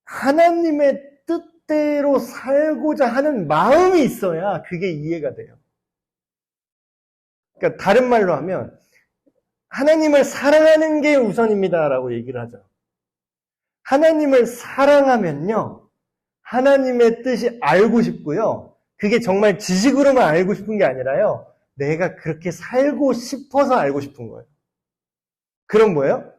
하나님의 뜻대로 살고자 하는 마음이 있어야 그게 이해가 돼요. 그러니까 다른 말로 하면 하나님을 사랑하는 게 우선입니다라고 얘기를 하죠. 하나님을 사랑하면요, 하나님의 뜻이 알고 싶고요. 그게 정말 지식으로만 알고 싶은 게 아니라요, 내가 그렇게 살고 싶어서 알고 싶은 거예요. 그럼 뭐예요?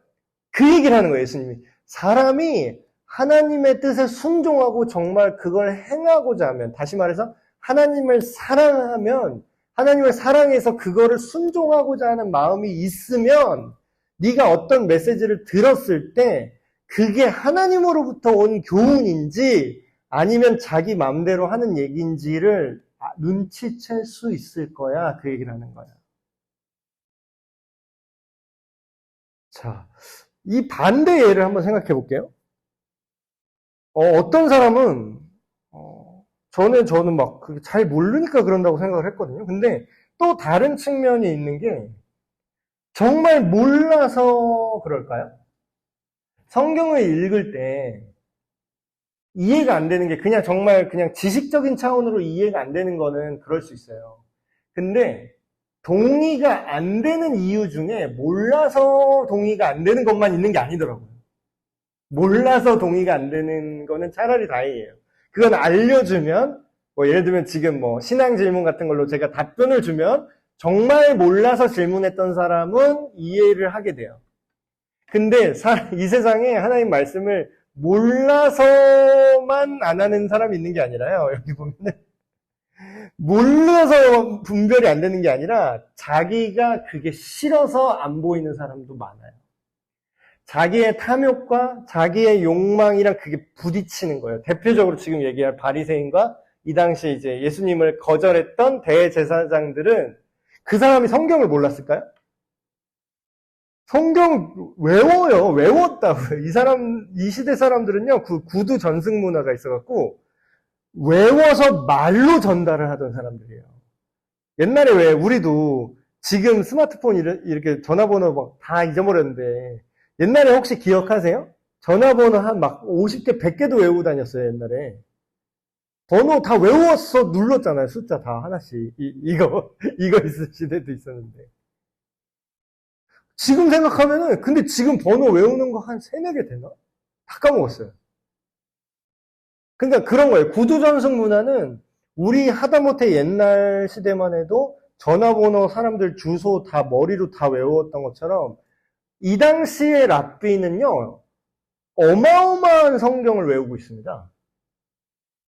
그 얘기를 하는 거예요, 예수님이. 사람이 하나님의 뜻에 순종하고 정말 그걸 행하고자 하면, 다시 말해서 하나님을 사랑하면, 하나님을 사랑해서 그거를 순종하고자 하는 마음이 있으면, 네가 어떤 메시지를 들었을 때 그게 하나님으로부터 온 교훈인지 아니면 자기 마음대로 하는 얘기인지를 눈치챌 수 있을 거야. 그 얘기를 하는 거야. 자, 이 반대 예를 한번 생각해 볼게요. 어떤 사람은 저는 막 잘 모르니까 그런다고 생각을 했거든요. 근데 또 다른 측면이 있는 게 정말 몰라서 그럴까요? 성경을 읽을 때 이해가 안 되는 게 그냥 정말 그냥 지식적인 차원으로 이해가 안 되는 거는 그럴 수 있어요. 근데 동의가 안 되는 이유 중에 몰라서 동의가 안 되는 것만 있는 게 아니더라고요. 몰라서 동의가 안 되는 거는 차라리 다행이에요. 그건 알려주면, 뭐 예를 들면 지금 뭐 신앙 질문 같은 걸로 제가 답변을 주면 정말 몰라서 질문했던 사람은 이해를 하게 돼요. 근데 이 세상에 하나님 말씀을 몰라서만 안 하는 사람이 있는 게 아니라요. 여기 보면은 몰라서 분별이 안 되는 게 아니라 자기가 그게 싫어서 안 보이는 사람도 많아요. 자기의 탐욕과 자기의 욕망이랑 그게 부딪히는 거예요. 대표적으로 지금 얘기할 바리새인과 이 당시 이제 예수님을 거절했던 대제사장들은 그 사람이 성경을 몰랐을까요? 성경 외워요. 외웠다고요. 이 시대 사람들은요, 그 구두 전승 문화가 있어갖고, 외워서 말로 전달을 하던 사람들이에요. 옛날에 왜, 우리도 지금 스마트폰 이렇게 전화번호 막 다 잊어버렸는데, 옛날에 혹시 기억하세요? 전화번호 한 막 50개, 100개도 외우고 다녔어요, 옛날에. 번호 다 외워서 눌렀잖아요, 숫자 다 하나씩. 이거 있을 시대도 있었는데. 지금 생각하면은, 근데 지금 번호 외우는 거 한 3, 4개 되나? 다 까먹었어요. 그러니까 그런 거예요. 구두전승 문화는 우리 하다못해 옛날 시대만 해도 전화번호, 사람들 주소 다 머리로 다 외웠던 것처럼 이 당시의 랍비는요, 어마어마한 성경을 외우고 있습니다.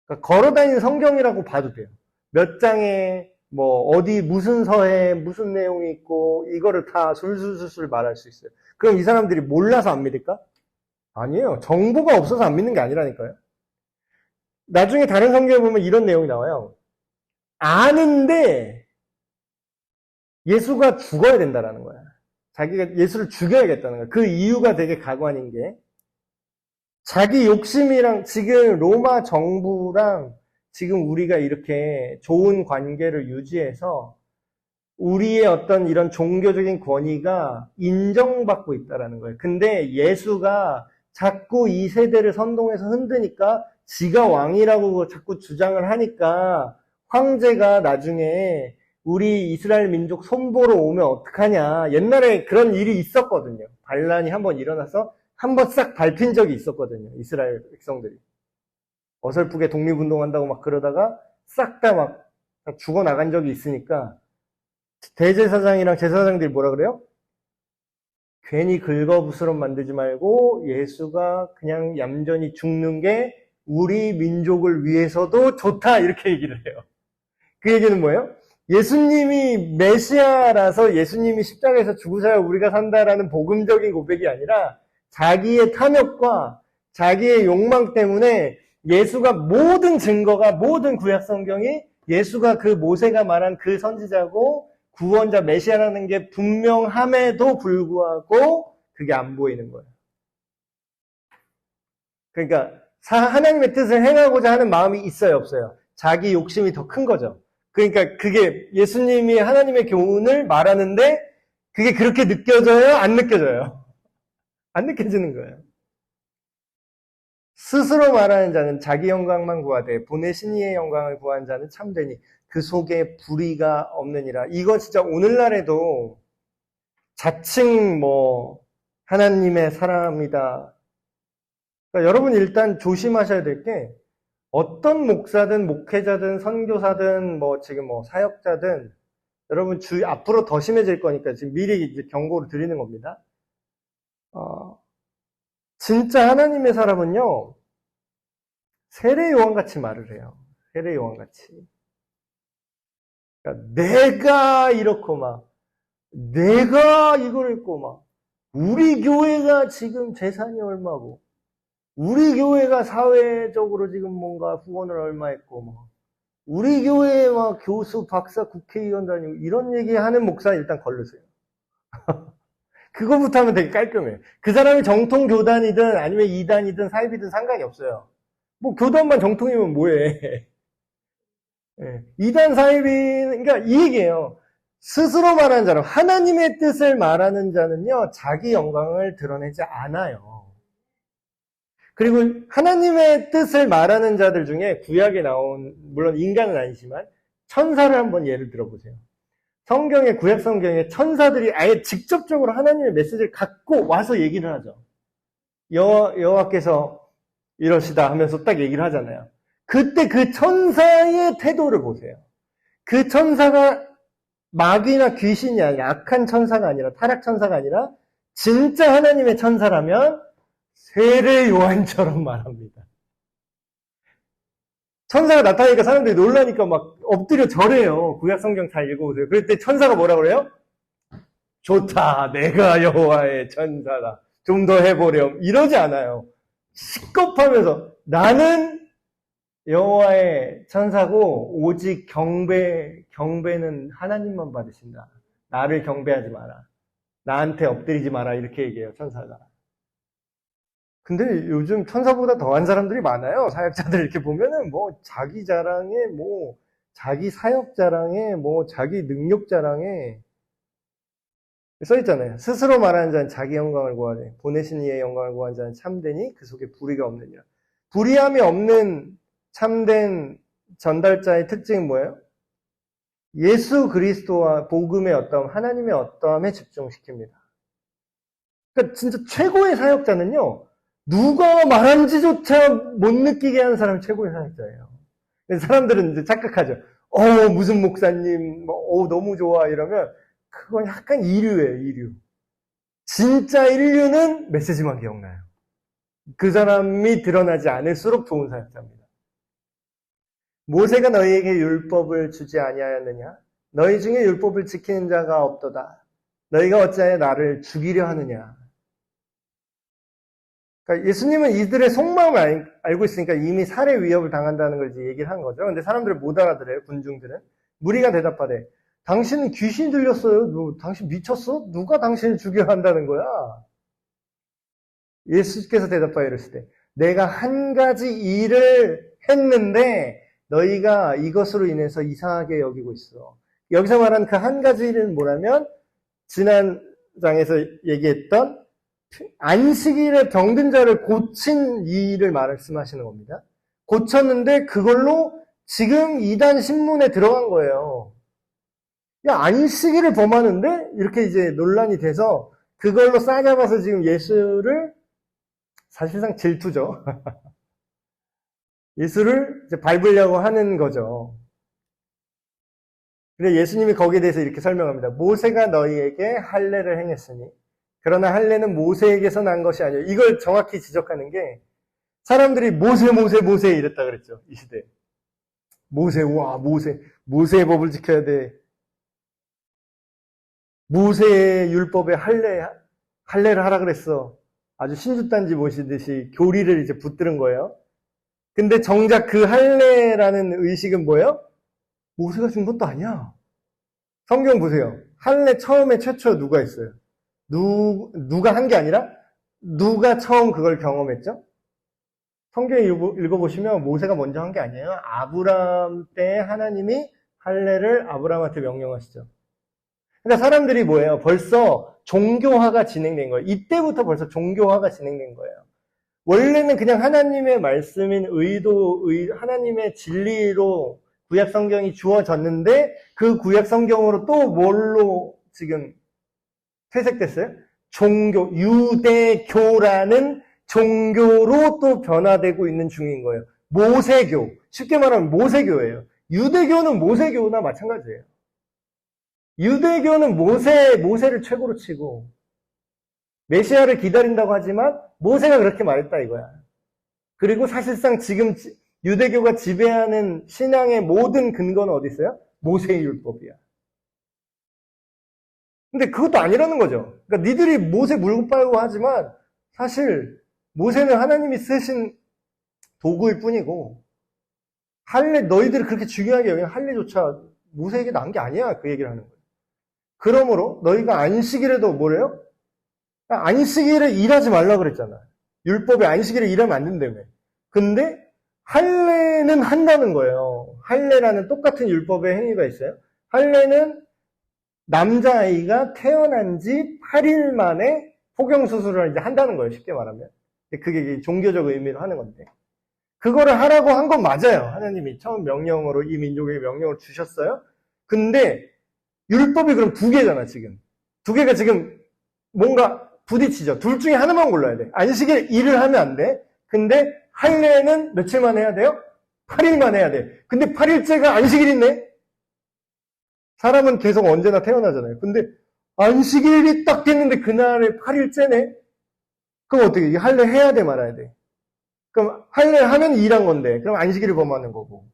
그러니까 걸어다니는 성경이라고 봐도 돼요. 몇 장에 뭐 어디 무슨 서에 무슨 내용이 있고 이거를 다 술술술술 말할 수 있어요. 그럼 이 사람들이 몰라서 안 믿을까? 아니에요. 정보가 없어서 안 믿는 게 아니라니까요. 나중에 다른 성경에 보면 이런 내용이 나와요. 아는데 예수가 죽어야 된다라는 거야. 자기가 예수를 죽여야겠다는 거야. 그 이유가 되게 가관인 게 자기 욕심이랑 지금 로마 정부랑 지금 우리가 이렇게 좋은 관계를 유지해서 우리의 어떤 이런 종교적인 권위가 인정받고 있다라는 거예요. 근데 예수가 자꾸 이 세대를 선동해서 흔드니까 지가 왕이라고 자꾸 주장을 하니까 황제가 나중에 우리 이스라엘 민족 손보러 오면 어떡하냐. 옛날에 그런 일이 있었거든요. 반란이 한번 일어나서 한번 싹 밟힌 적이 있었거든요. 이스라엘 백성들이. 어설프게 독립운동한다고 막 그러다가 싹 다 막 죽어나간 적이 있으니까 대제사장이랑 제사장들이 뭐라 그래요? 괜히 긁어부스럼 만들지 말고 예수가 그냥 얌전히 죽는 게 우리 민족을 위해서도 좋다 이렇게 얘기를 해요. 그 얘기는 뭐예요? 예수님이 메시아라서 예수님이 십자가에서 죽으셔야 우리가 산다라는 복음적인 고백이 아니라 자기의 탐욕과 자기의 욕망 때문에 예수가 모든 증거가 모든 구약 성경이 예수가 그 모세가 말한 그 선지자고 구원자 메시아라는 게 분명함에도 불구하고 그게 안 보이는 거예요. 그러니까 하나님의 뜻을 행하고자 하는 마음이 있어요, 없어요? 자기 욕심이 더 큰 거죠. 그러니까 그게 예수님이 하나님의 교훈을 말하는데 그게 그렇게 느껴져요? 안 느껴져요? 안 느껴지는 거예요. 스스로 말하는 자는 자기 영광만 구하되 보내신 이의 영광을 구한 자는 참되니 그 속에 불의가 없느니라. 이거 진짜 오늘날에도 자칭 하나님의 사람이다. 그러니까 여러분 일단 조심하셔야 될 게 어떤 목사든 목회자든 선교사든 지금 사역자든 여러분 앞으로 더 심해질 거니까 지금 미리 이제 경고를 드리는 겁니다. 진짜 하나님의 사람은요, 세례 요한같이 말을 해요. 세례 요한같이. 그러니까 내가 이렇고 내가 이걸 했고 우리 교회가 지금 재산이 얼마고, 우리 교회가 사회적으로 지금 뭔가 후원을 얼마 했고, 우리 교회에 교수, 박사, 국회의원 다니고, 이런 얘기 하는 목사 일단 걸르세요. 그거부터 하면 되게 깔끔해요. 그 사람이 정통 교단이든 아니면 이단이든 사입이든 상관이 없어요. 교단만 정통이면 뭐해. 이단 사입이, 그러니까 이 얘기예요. 스스로 말하는 자는, 하나님의 뜻을 말하는 자는요, 자기 영광을 드러내지 않아요. 그리고 하나님의 뜻을 말하는 자들 중에 구약에 나온, 물론 인간은 아니지만, 천사를 한번 예를 들어보세요. 성경에, 구약 성경에 천사들이 아예 직접적으로 하나님의 메시지를 갖고 와서 얘기를 하죠. 여호와께서 이러시다 하면서 딱 얘기를 하잖아요. 그때 그 천사의 태도를 보세요. 그 천사가 마귀나 귀신이 아니라, 악한 천사가 아니라, 타락 천사가 아니라 진짜 하나님의 천사라면 세례 요한처럼 말합니다. 천사가 나타나니까 사람들이 놀라니까 엎드려 절해요. 구약 성경 잘 읽어보세요. 그럴 때 천사가 뭐라 그래요? 좋다, 내가 여호와의 천사다, 좀 더 해보렴, 이러지 않아요. 시겁하면서 나는 여호와의 천사고 오직 경배는 하나님만 받으신다. 나를 경배하지 마라. 나한테 엎드리지 마라. 이렇게 얘기해요, 천사가. 근데 요즘 천사보다 더한 사람들이 많아요. 사역자들 이렇게 보면은 자기 자랑에 자기 사역 자랑에 자기 능력 자랑에 써있잖아요. 스스로 말하는 자는 자기 영광을 구하되 보내신 이의 영광을 구하는 자는 참되니 그 속에 불의가 없느니라. 불의함이 없는 참된 전달자의 특징은 뭐예요? 예수 그리스도와 복음의 어떠함, 하나님의 어떠함에 집중시킵니다. 그러니까 진짜 최고의 사역자는요, 누가 말한지조차 못 느끼게 하는 사람이 최고의 사역자예요. 사람들은 이제 착각하죠. 무슨 목사님, 너무 좋아, 이러면 그건 약간 이류예요, 이류. 진짜 인류는 메시지만 기억나요. 그 사람이 드러나지 않을수록 좋은 사역자입니다. 모세가 너희에게 율법을 주지 아니하였느냐? 너희 중에 율법을 지키는 자가 없도다. 너희가 어찌하여 나를 죽이려 하느냐? 그러니까 예수님은 이들의 속마음을 알고 있으니까 이미 살해 위협을 당한다는 걸 이제 얘기를 한 거죠. 근데 사람들은 못 알아들어요, 군중들은. 무리가 대답하되, 당신은 귀신이 들렸어요? 당신 미쳤어? 누가 당신을 죽여야 한다는 거야? 예수께서 대답하여 이르시되, 내가 한 가지 일을 했는데 너희가 이것으로 인해서 이상하게 여기고 있어. 여기서 말하는 그 한 가지 일은 뭐라면, 지난 장에서 얘기했던 안식일에 병든 자를 고친 이 일을 말씀하시는 겁니다. 고쳤는데 그걸로 지금 이단 신문에 들어간 거예요. 야, 안식일을 범하는데? 이렇게 이제 논란이 돼서 그걸로 싸잡아서 지금 예수를, 사실상 질투죠. 예수를 이제 밟으려고 하는 거죠. 근데 예수님이 거기에 대해서 이렇게 설명합니다. 모세가 너희에게 할례를 행했으니, 그러나 할례는 모세에게서 난 것이 아니에요. 이걸 정확히 지적하는 게, 사람들이 모세 이랬다 그랬죠, 이 시대에. 모세의 법을 지켜야 돼. 모세의 율법에 할례를 하라 그랬어. 아주 신주단지 모시듯이 교리를 이제 붙들은 거예요. 근데 정작 그 할례라는 의식은 뭐예요? 모세가 준 것도 아니야. 성경 보세요. 할례 처음에 최초 누가 했어요? 누가 한 게 아니라 누가 처음 그걸 경험했죠? 성경 읽어보시면 모세가 먼저 한 게 아니에요. 아브라함 때 하나님이 할례를 아브라함한테 명령하시죠. 그러니까 사람들이 뭐예요? 벌써 종교화가 진행된 거예요. 이때부터 벌써 종교화가 진행된 거예요. 원래는 그냥 하나님의 말씀인 하나님의 진리로 구약 성경이 주어졌는데 그 구약 성경으로 또 뭘로 지금 퇴색됐어요? 종교, 유대교라는 종교로 또 변화되고 있는 중인 거예요. 모세교. 쉽게 말하면 모세교예요. 유대교는 모세교나 마찬가지예요. 유대교는 모세를 최고로 치고 메시아를 기다린다고 하지만 모세가 그렇게 말했다 이거야. 그리고 사실상 지금 유대교가 지배하는 신앙의 모든 근거는 어디 있어요? 모세의 율법이야. 근데 그것도 아니라는 거죠. 그러니까 니들이 모세 물고 빨고 하지만 사실 모세는 하나님이 쓰신 도구일 뿐이고 너희들이 그렇게 중요하게 여기는 할례조차 모세에게 난 게 아니야. 그 얘기를 하는 거예요. 그러므로 너희가 안식일에도 뭐래요? 안식일에 일하지 말라 그랬잖아. 율법에 안식일에 일하면 안 된다며. 근데 할례는 한다는 거예요. 할례라는 똑같은 율법의 행위가 있어요. 할례는 남자아이가 태어난 지 8일 만에 포경수술을 이제 한다는 거예요. 쉽게 말하면. 그게 종교적 의미로 하는 건데. 그거를 하라고 한 건 맞아요. 하나님이 처음 명령으로 이 민족에게 명령을 주셨어요. 근데 율법이 그럼 두 개잖아, 지금. 두 개가 지금 뭔가 부딪히죠. 둘 중에 하나만 골라야 돼. 안식일에 일을 하면 안 돼. 근데 할례는 며칠만 해야 돼요? 8일만 해야 돼. 근데 8일째가 안식일이네? 사람은 계속 언제나 태어나잖아요. 근데 안식일이 딱 됐는데 그날에 8일째네? 그럼 어떻게, 할례 해야 돼, 말아야 돼? 그럼 할례 하면 일한 건데, 그럼 안식일을 범하는 거고.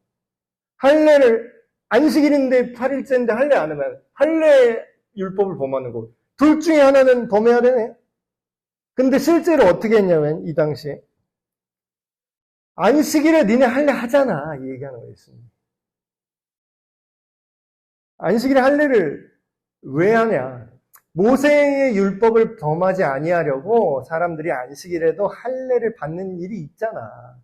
안식일인데 8일째인데 할례 안 하면 할례 율법을 범하는 거고. 둘 중에 하나는 범해야 되네? 근데 실제로 어떻게 했냐면, 이 당시에. 안식일에 니네 할례 하잖아. 이 얘기하는 거였습니다. 안식일에 할례를 왜 하냐? 모세의 율법을 범하지 아니하려고 사람들이 안식일에도 할례를 받는 일이 있잖아.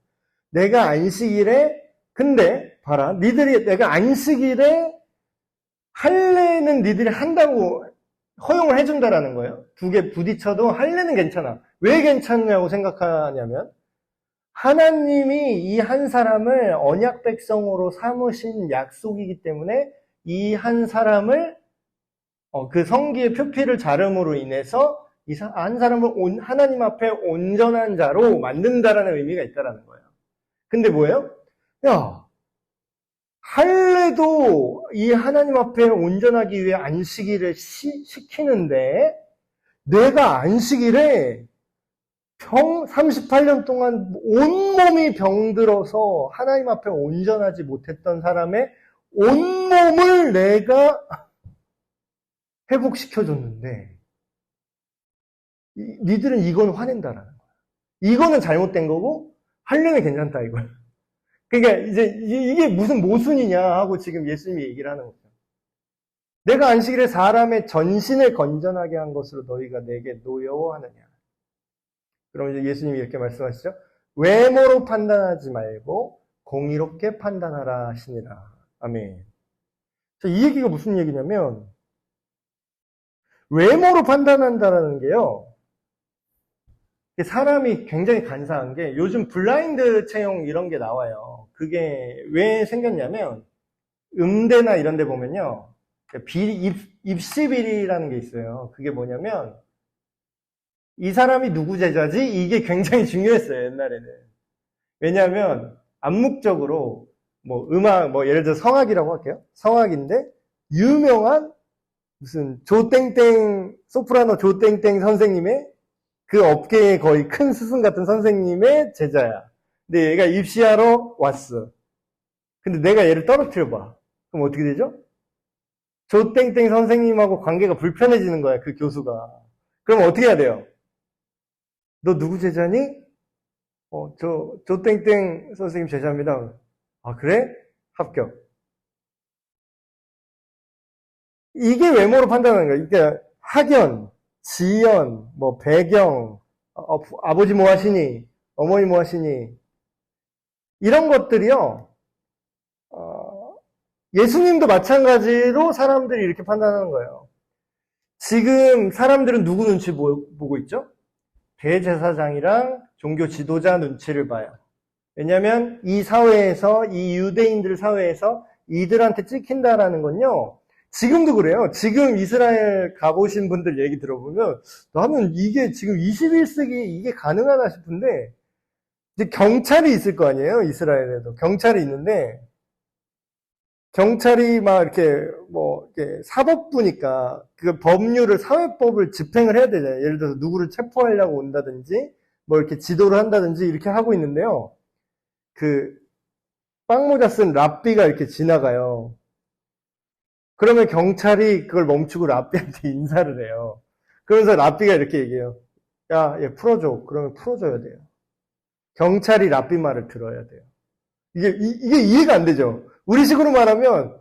내가 안식일에 근데 봐라. 내가 안식일에 할례는 니들이 한다고 허용을 해준다라는 거예요. 두 개 부딪혀도 할례는 괜찮아. 왜 괜찮냐고 생각하냐면 하나님이 이 한 사람을 언약 백성으로 삼으신 약속이기 때문에 이 한 사람을 그 성기의 표피를 자름으로 인해서 이 한 사람을 하나님 앞에 온전한 자로 만든다라는 의미가 있다라는 거예요. 근데 뭐예요? 야, 할례도 이 하나님 앞에 온전하기 위해 안식일을 시키는데 내가 안식일에 38년 동안 온몸이 병들어서 하나님 앞에 온전하지 못했던 사람의 온몸을 내가 회복시켜줬는데 니들은 이건 화낸다라는 거야. 이거는 잘못된 거고 할례는 괜찮다 이거야. 그러니까 이제 이게 무슨 모순이냐 하고 지금 예수님이 얘기를 하는 거죠. 내가 안식일에 사람의 전신을 건전하게 한 것으로 너희가 내게 노여워하느냐. 그럼 이제 예수님이 이렇게 말씀하시죠. 외모로 판단하지 말고 공의롭게 판단하라 하시니라. 아멘. 이 얘기가 무슨 얘기냐면 외모로 판단한다라는 게요. 사람이 굉장히 간사한 게 요즘 블라인드 채용 이런 게 나와요. 그게 왜 생겼냐면 음대나 이런 데 보면요. 입시비리라는 게 있어요. 그게 뭐냐면 이 사람이 누구 제자지? 이게 굉장히 중요했어요. 옛날에는. 왜냐하면 암묵적으로 음악 예를 들어 성악이라고 할게요. 성악인데 유명한 무슨 조땡땡 소프라노 조땡땡 선생님의 그 업계의 거의 큰 스승 같은 선생님의 제자야. 근데 얘가 입시하러 왔어. 근데 내가 얘를 떨어뜨려봐. 그럼 어떻게 되죠? 조땡땡 선생님하고 관계가 불편해지는 거야, 그 교수가. 그럼 어떻게 해야 돼요? 너 누구 제자니? 조땡땡 선생님 제자입니다. 아, 그래? 합격. 이게 외모로 판단하는 거야. 그러니까 학연, 지연, 배경, 아버지 뭐 하시니, 어머니 뭐 하시니, 이런 것들이요, 예수님도 마찬가지로 사람들이 이렇게 판단하는 거예요. 지금 사람들은 누구 눈치 보고 있죠? 대제사장이랑 종교 지도자 눈치를 봐요. 왜냐하면 이 사회에서, 이 유대인들 사회에서 이들한테 찍힌다라는 건요, 지금도 그래요. 지금 이스라엘 가보신 분들 얘기 들어보면 나는 이게 지금 21세기에 이게 가능하다 싶은데, 이제 경찰이 있을 거 아니에요. 이스라엘에도 경찰이 있는데, 경찰이 막 이렇게 이렇게 사법부니까 그 법률을, 사회법을 집행을 해야 되잖아요. 예를 들어서 누구를 체포하려고 온다든지 이렇게 지도를 한다든지 이렇게 하고 있는데요, 그 빵모자 쓴 랍비가 이렇게 지나가요. 그러면 경찰이 그걸 멈추고 랍비한테 인사를 해요. 그러면서 랍비가 이렇게 얘기해요. 야, 얘 풀어줘. 그러면 풀어줘야 돼요. 경찰이 랍비 말을 들어야 돼요. 이게 이해가 안 되죠? 우리식으로 말하면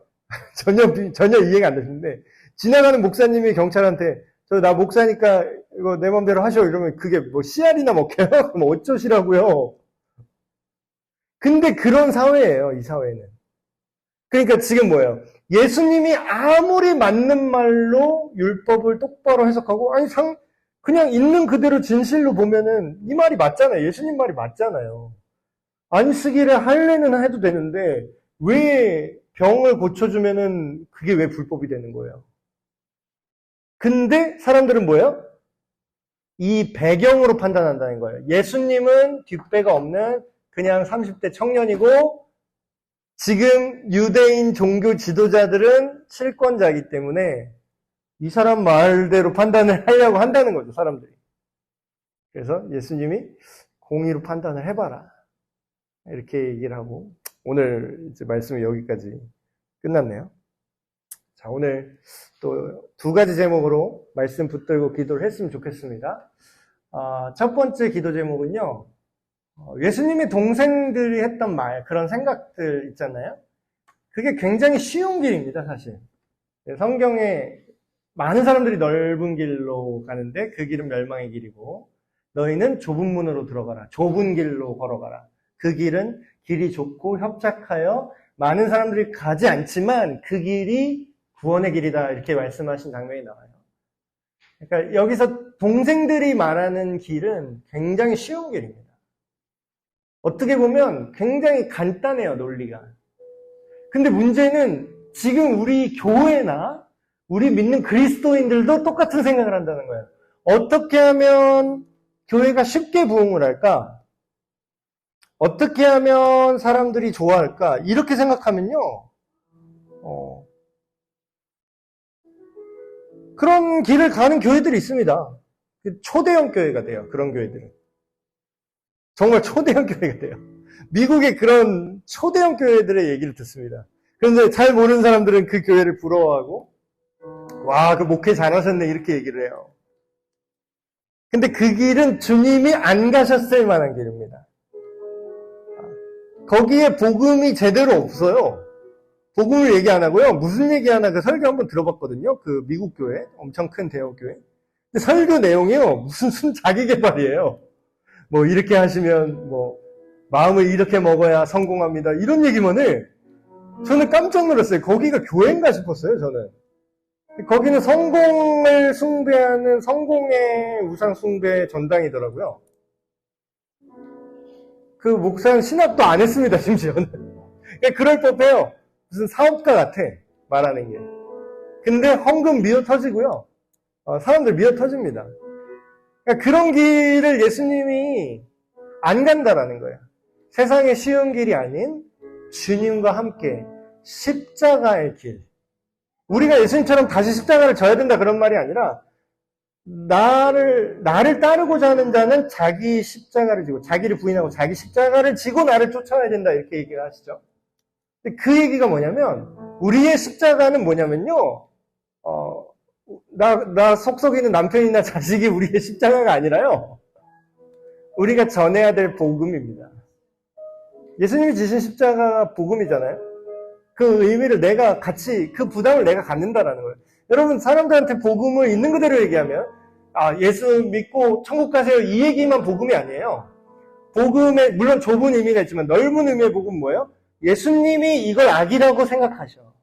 전혀 이해가 안 되는데, 지나가는 목사님이 경찰한테 나 목사니까 이거 내 맘대로 하셔 이러면 그게 씨알이나 먹혀요? 그럼 어쩌시라고요? 근데 그런 사회예요, 이 사회는. 그러니까 지금 뭐예요? 예수님이 아무리 맞는 말로 율법을 똑바로 해석하고, 아니 그냥 있는 그대로 진실로 보면은 이 말이 맞잖아요. 예수님 말이 맞잖아요. 안식일에 할례는 해도 되는데 왜 병을 고쳐주면은 그게 왜 불법이 되는 거예요? 근데 사람들은 뭐예요? 이 배경으로 판단한다는 거예요. 예수님은 뒷배가 없는 그냥 30대 청년이고, 지금 유대인 종교 지도자들은 실권자이기 때문에 이 사람 말대로 판단을 하려고 한다는 거죠, 사람들이. 그래서 예수님이 공의로 판단을 해봐라, 이렇게 얘기를 하고, 오늘 이제 말씀이 여기까지 끝났네요. 자, 오늘 또 두 가지 제목으로 말씀 붙들고 기도를 했으면 좋겠습니다. 첫 번째 기도 제목은요, 예수님의 동생들이 했던 말, 그런 생각들 있잖아요. 그게 굉장히 쉬운 길입니다, 사실. 성경에 많은 사람들이 넓은 길로 가는데 그 길은 멸망의 길이고, 너희는 좁은 문으로 들어가라. 좁은 길로 걸어가라. 그 길은 길이 좁고 협착하여 많은 사람들이 가지 않지만 그 길이 구원의 길이다, 이렇게 말씀하신 장면이 나와요. 그러니까 여기서 동생들이 말하는 길은 굉장히 쉬운 길입니다. 어떻게 보면 굉장히 간단해요, 논리가. 근데 문제는 지금 우리 교회나 우리 믿는 그리스도인들도 똑같은 생각을 한다는 거예요. 어떻게 하면 교회가 쉽게 부흥을 할까? 어떻게 하면 사람들이 좋아할까? 이렇게 생각하면요, 그런 길을 가는 교회들이 있습니다. 초대형 교회가 돼요, 그런 교회들은. 정말 초대형 교회가 돼요. 미국의 그런 초대형 교회들의 얘기를 듣습니다. 그런데 잘 모르는 사람들은 그 교회를 부러워하고, 와, 그 목회 잘하셨네, 이렇게 얘기를 해요. 근데 그 길은 주님이 안 가셨을 만한 길입니다. 거기에 복음이 제대로 없어요. 복음을 얘기 안 하고요. 무슨 얘기 하나, 그 설교 한번 들어봤거든요. 그 미국 교회, 엄청 큰 대형 교회. 근데 설교 내용이요, 무슨 자기 개발이에요. 이렇게 하시면 마음을 이렇게 먹어야 성공합니다, 이런 얘기만 해. 저는 깜짝 놀랐어요. 거기가 교회인가 싶었어요, 저는. 거기는 성공을 숭배하는 성공의 우상 숭배 전당이더라고요. 그 목사는 신학도 안 했습니다, 심지어는. 그럴 법해요. 무슨 사업가 같아, 말하는 게. 근데 헌금 미어 터지고요. 사람들 미어 터집니다. 그러니까 그런 길을 예수님이 안 간다라는 거예요. 세상의 쉬운 길이 아닌 주님과 함께 십자가의 길. 우리가 예수님처럼 다시 십자가를 져야 된다, 그런 말이 아니라, 나를 따르고자 하는 자는 자기 십자가를 지고, 자기를 부인하고 자기 십자가를 지고 나를 쫓아야 된다, 이렇게 얘기를 하시죠. 근데 그 얘기가 뭐냐면, 우리의 십자가는 뭐냐면요, 나 속썩이는 남편이나 자식이 우리의 십자가가 아니라요, 우리가 전해야 될 복음입니다. 예수님이 지신 십자가가 복음이잖아요. 그 의미를 내가 같이, 그 부담을 내가 갖는다라는 거예요. 여러분, 사람들한테 복음을 있는 그대로 얘기하면, 예수 믿고 천국 가세요, 이 얘기만 복음이 아니에요. 복음에, 물론 좁은 의미가 있지만 넓은 의미의 복음은 뭐예요? 예수님이 이걸 악이라고 생각하셔.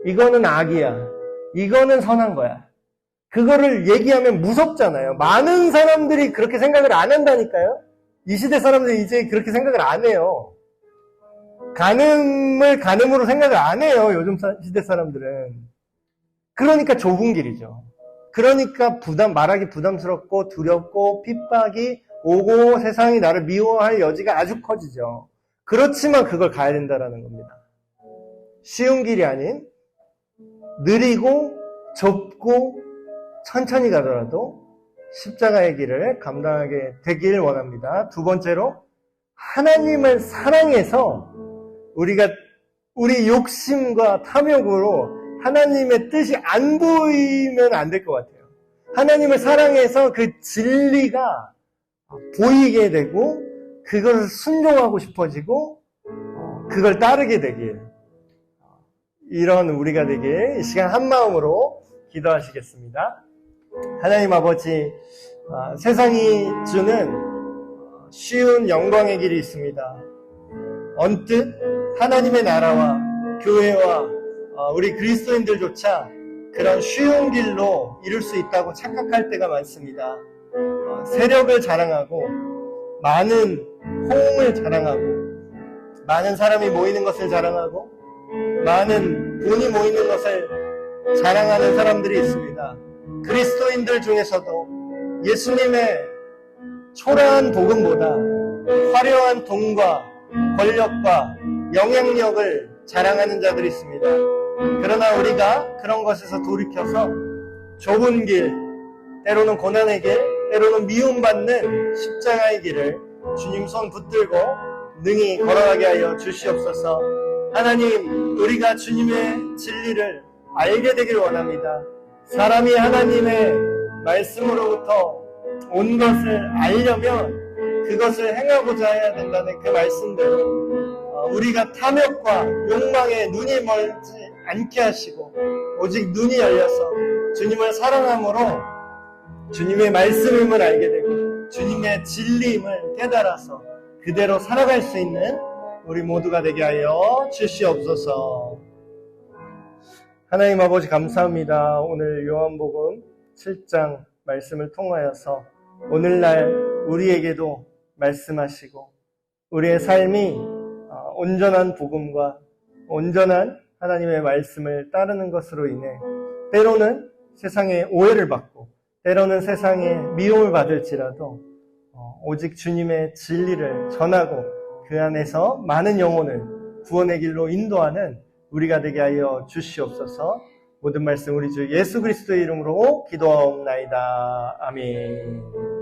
이거는 악이야. 이거는 선한 거야. 그거를 얘기하면 무섭잖아요. 많은 사람들이 그렇게 생각을 안 한다니까요. 이 시대 사람들이 이제 그렇게 생각을 안 해요. 간음을 간음으로 생각을 안 해요. 요즘 시대 사람들은. 그러니까 좁은 길이죠. 그러니까 말하기 부담스럽고 두렵고 핍박이 오고 세상이 나를 미워할 여지가 아주 커지죠. 그렇지만 그걸 가야 된다라는 겁니다. 쉬운 길이 아닌 느리고 좁고 천천히 가더라도 십자가의 길을 감당하게 되길 원합니다. 두 번째로 하나님을 사랑해서 우리 욕심과 탐욕으로 하나님의 뜻이 안 보이면 안 될 것 같아요. 하나님을 사랑해서 그 진리가 보이게 되고 그것을 순종하고 싶어지고 그걸 따르게 되길, 이런 우리가 되길 이 시간 한마음으로 기도하시겠습니다. 하나님 아버지, 세상이 주는 쉬운 영광의 길이 있습니다. 언뜻 하나님의 나라와 교회와 우리 그리스도인들조차 그런 쉬운 길로 이룰 수 있다고 착각할 때가 많습니다. 세력을 자랑하고 많은 호응을 자랑하고 많은 사람이 모이는 것을 자랑하고 많은 돈이 모이는 것을 자랑하는 사람들이 있습니다. 그리스도인들 중에서도 예수님의 초라한 복음보다 화려한 돈과 권력과 영향력을 자랑하는 자들이 있습니다. 그러나 우리가 그런 것에서 돌이켜서 좁은 길, 때로는 고난의 길, 때로는 미움받는 십자가의 길을 주님 손 붙들고 능히 걸어가게 하여 주시옵소서. 하나님, 우리가 주님의 진리를 알게 되길 원합니다. 사람이 하나님의 말씀으로부터 온 것을 알려면 그것을 행하고자 해야 된다는 그 말씀대로 우리가 탐욕과 욕망에 눈이 멀지 않게 하시고 오직 눈이 열려서 주님을 사랑함으로 주님의 말씀임을 알게 되고 주님의 진리임을 깨달아서 그대로 살아갈 수 있는 우리 모두가 되게 하여 주시옵소서. 하나님 아버지 감사합니다. 오늘 요한복음 7장 말씀을 통하여서 오늘날 우리에게도 말씀하시고 우리의 삶이 온전한 복음과 온전한 하나님의 말씀을 따르는 것으로 인해 때로는 세상의 오해를 받고 때로는 세상의 미움을 받을지라도 오직 주님의 진리를 전하고 그 안에서 많은 영혼을 구원의 길로 인도하는 우리가 되게 하여 주시옵소서. 모든 말씀 우리 주 예수 그리스도의 이름으로 기도하옵나이다. 아멘.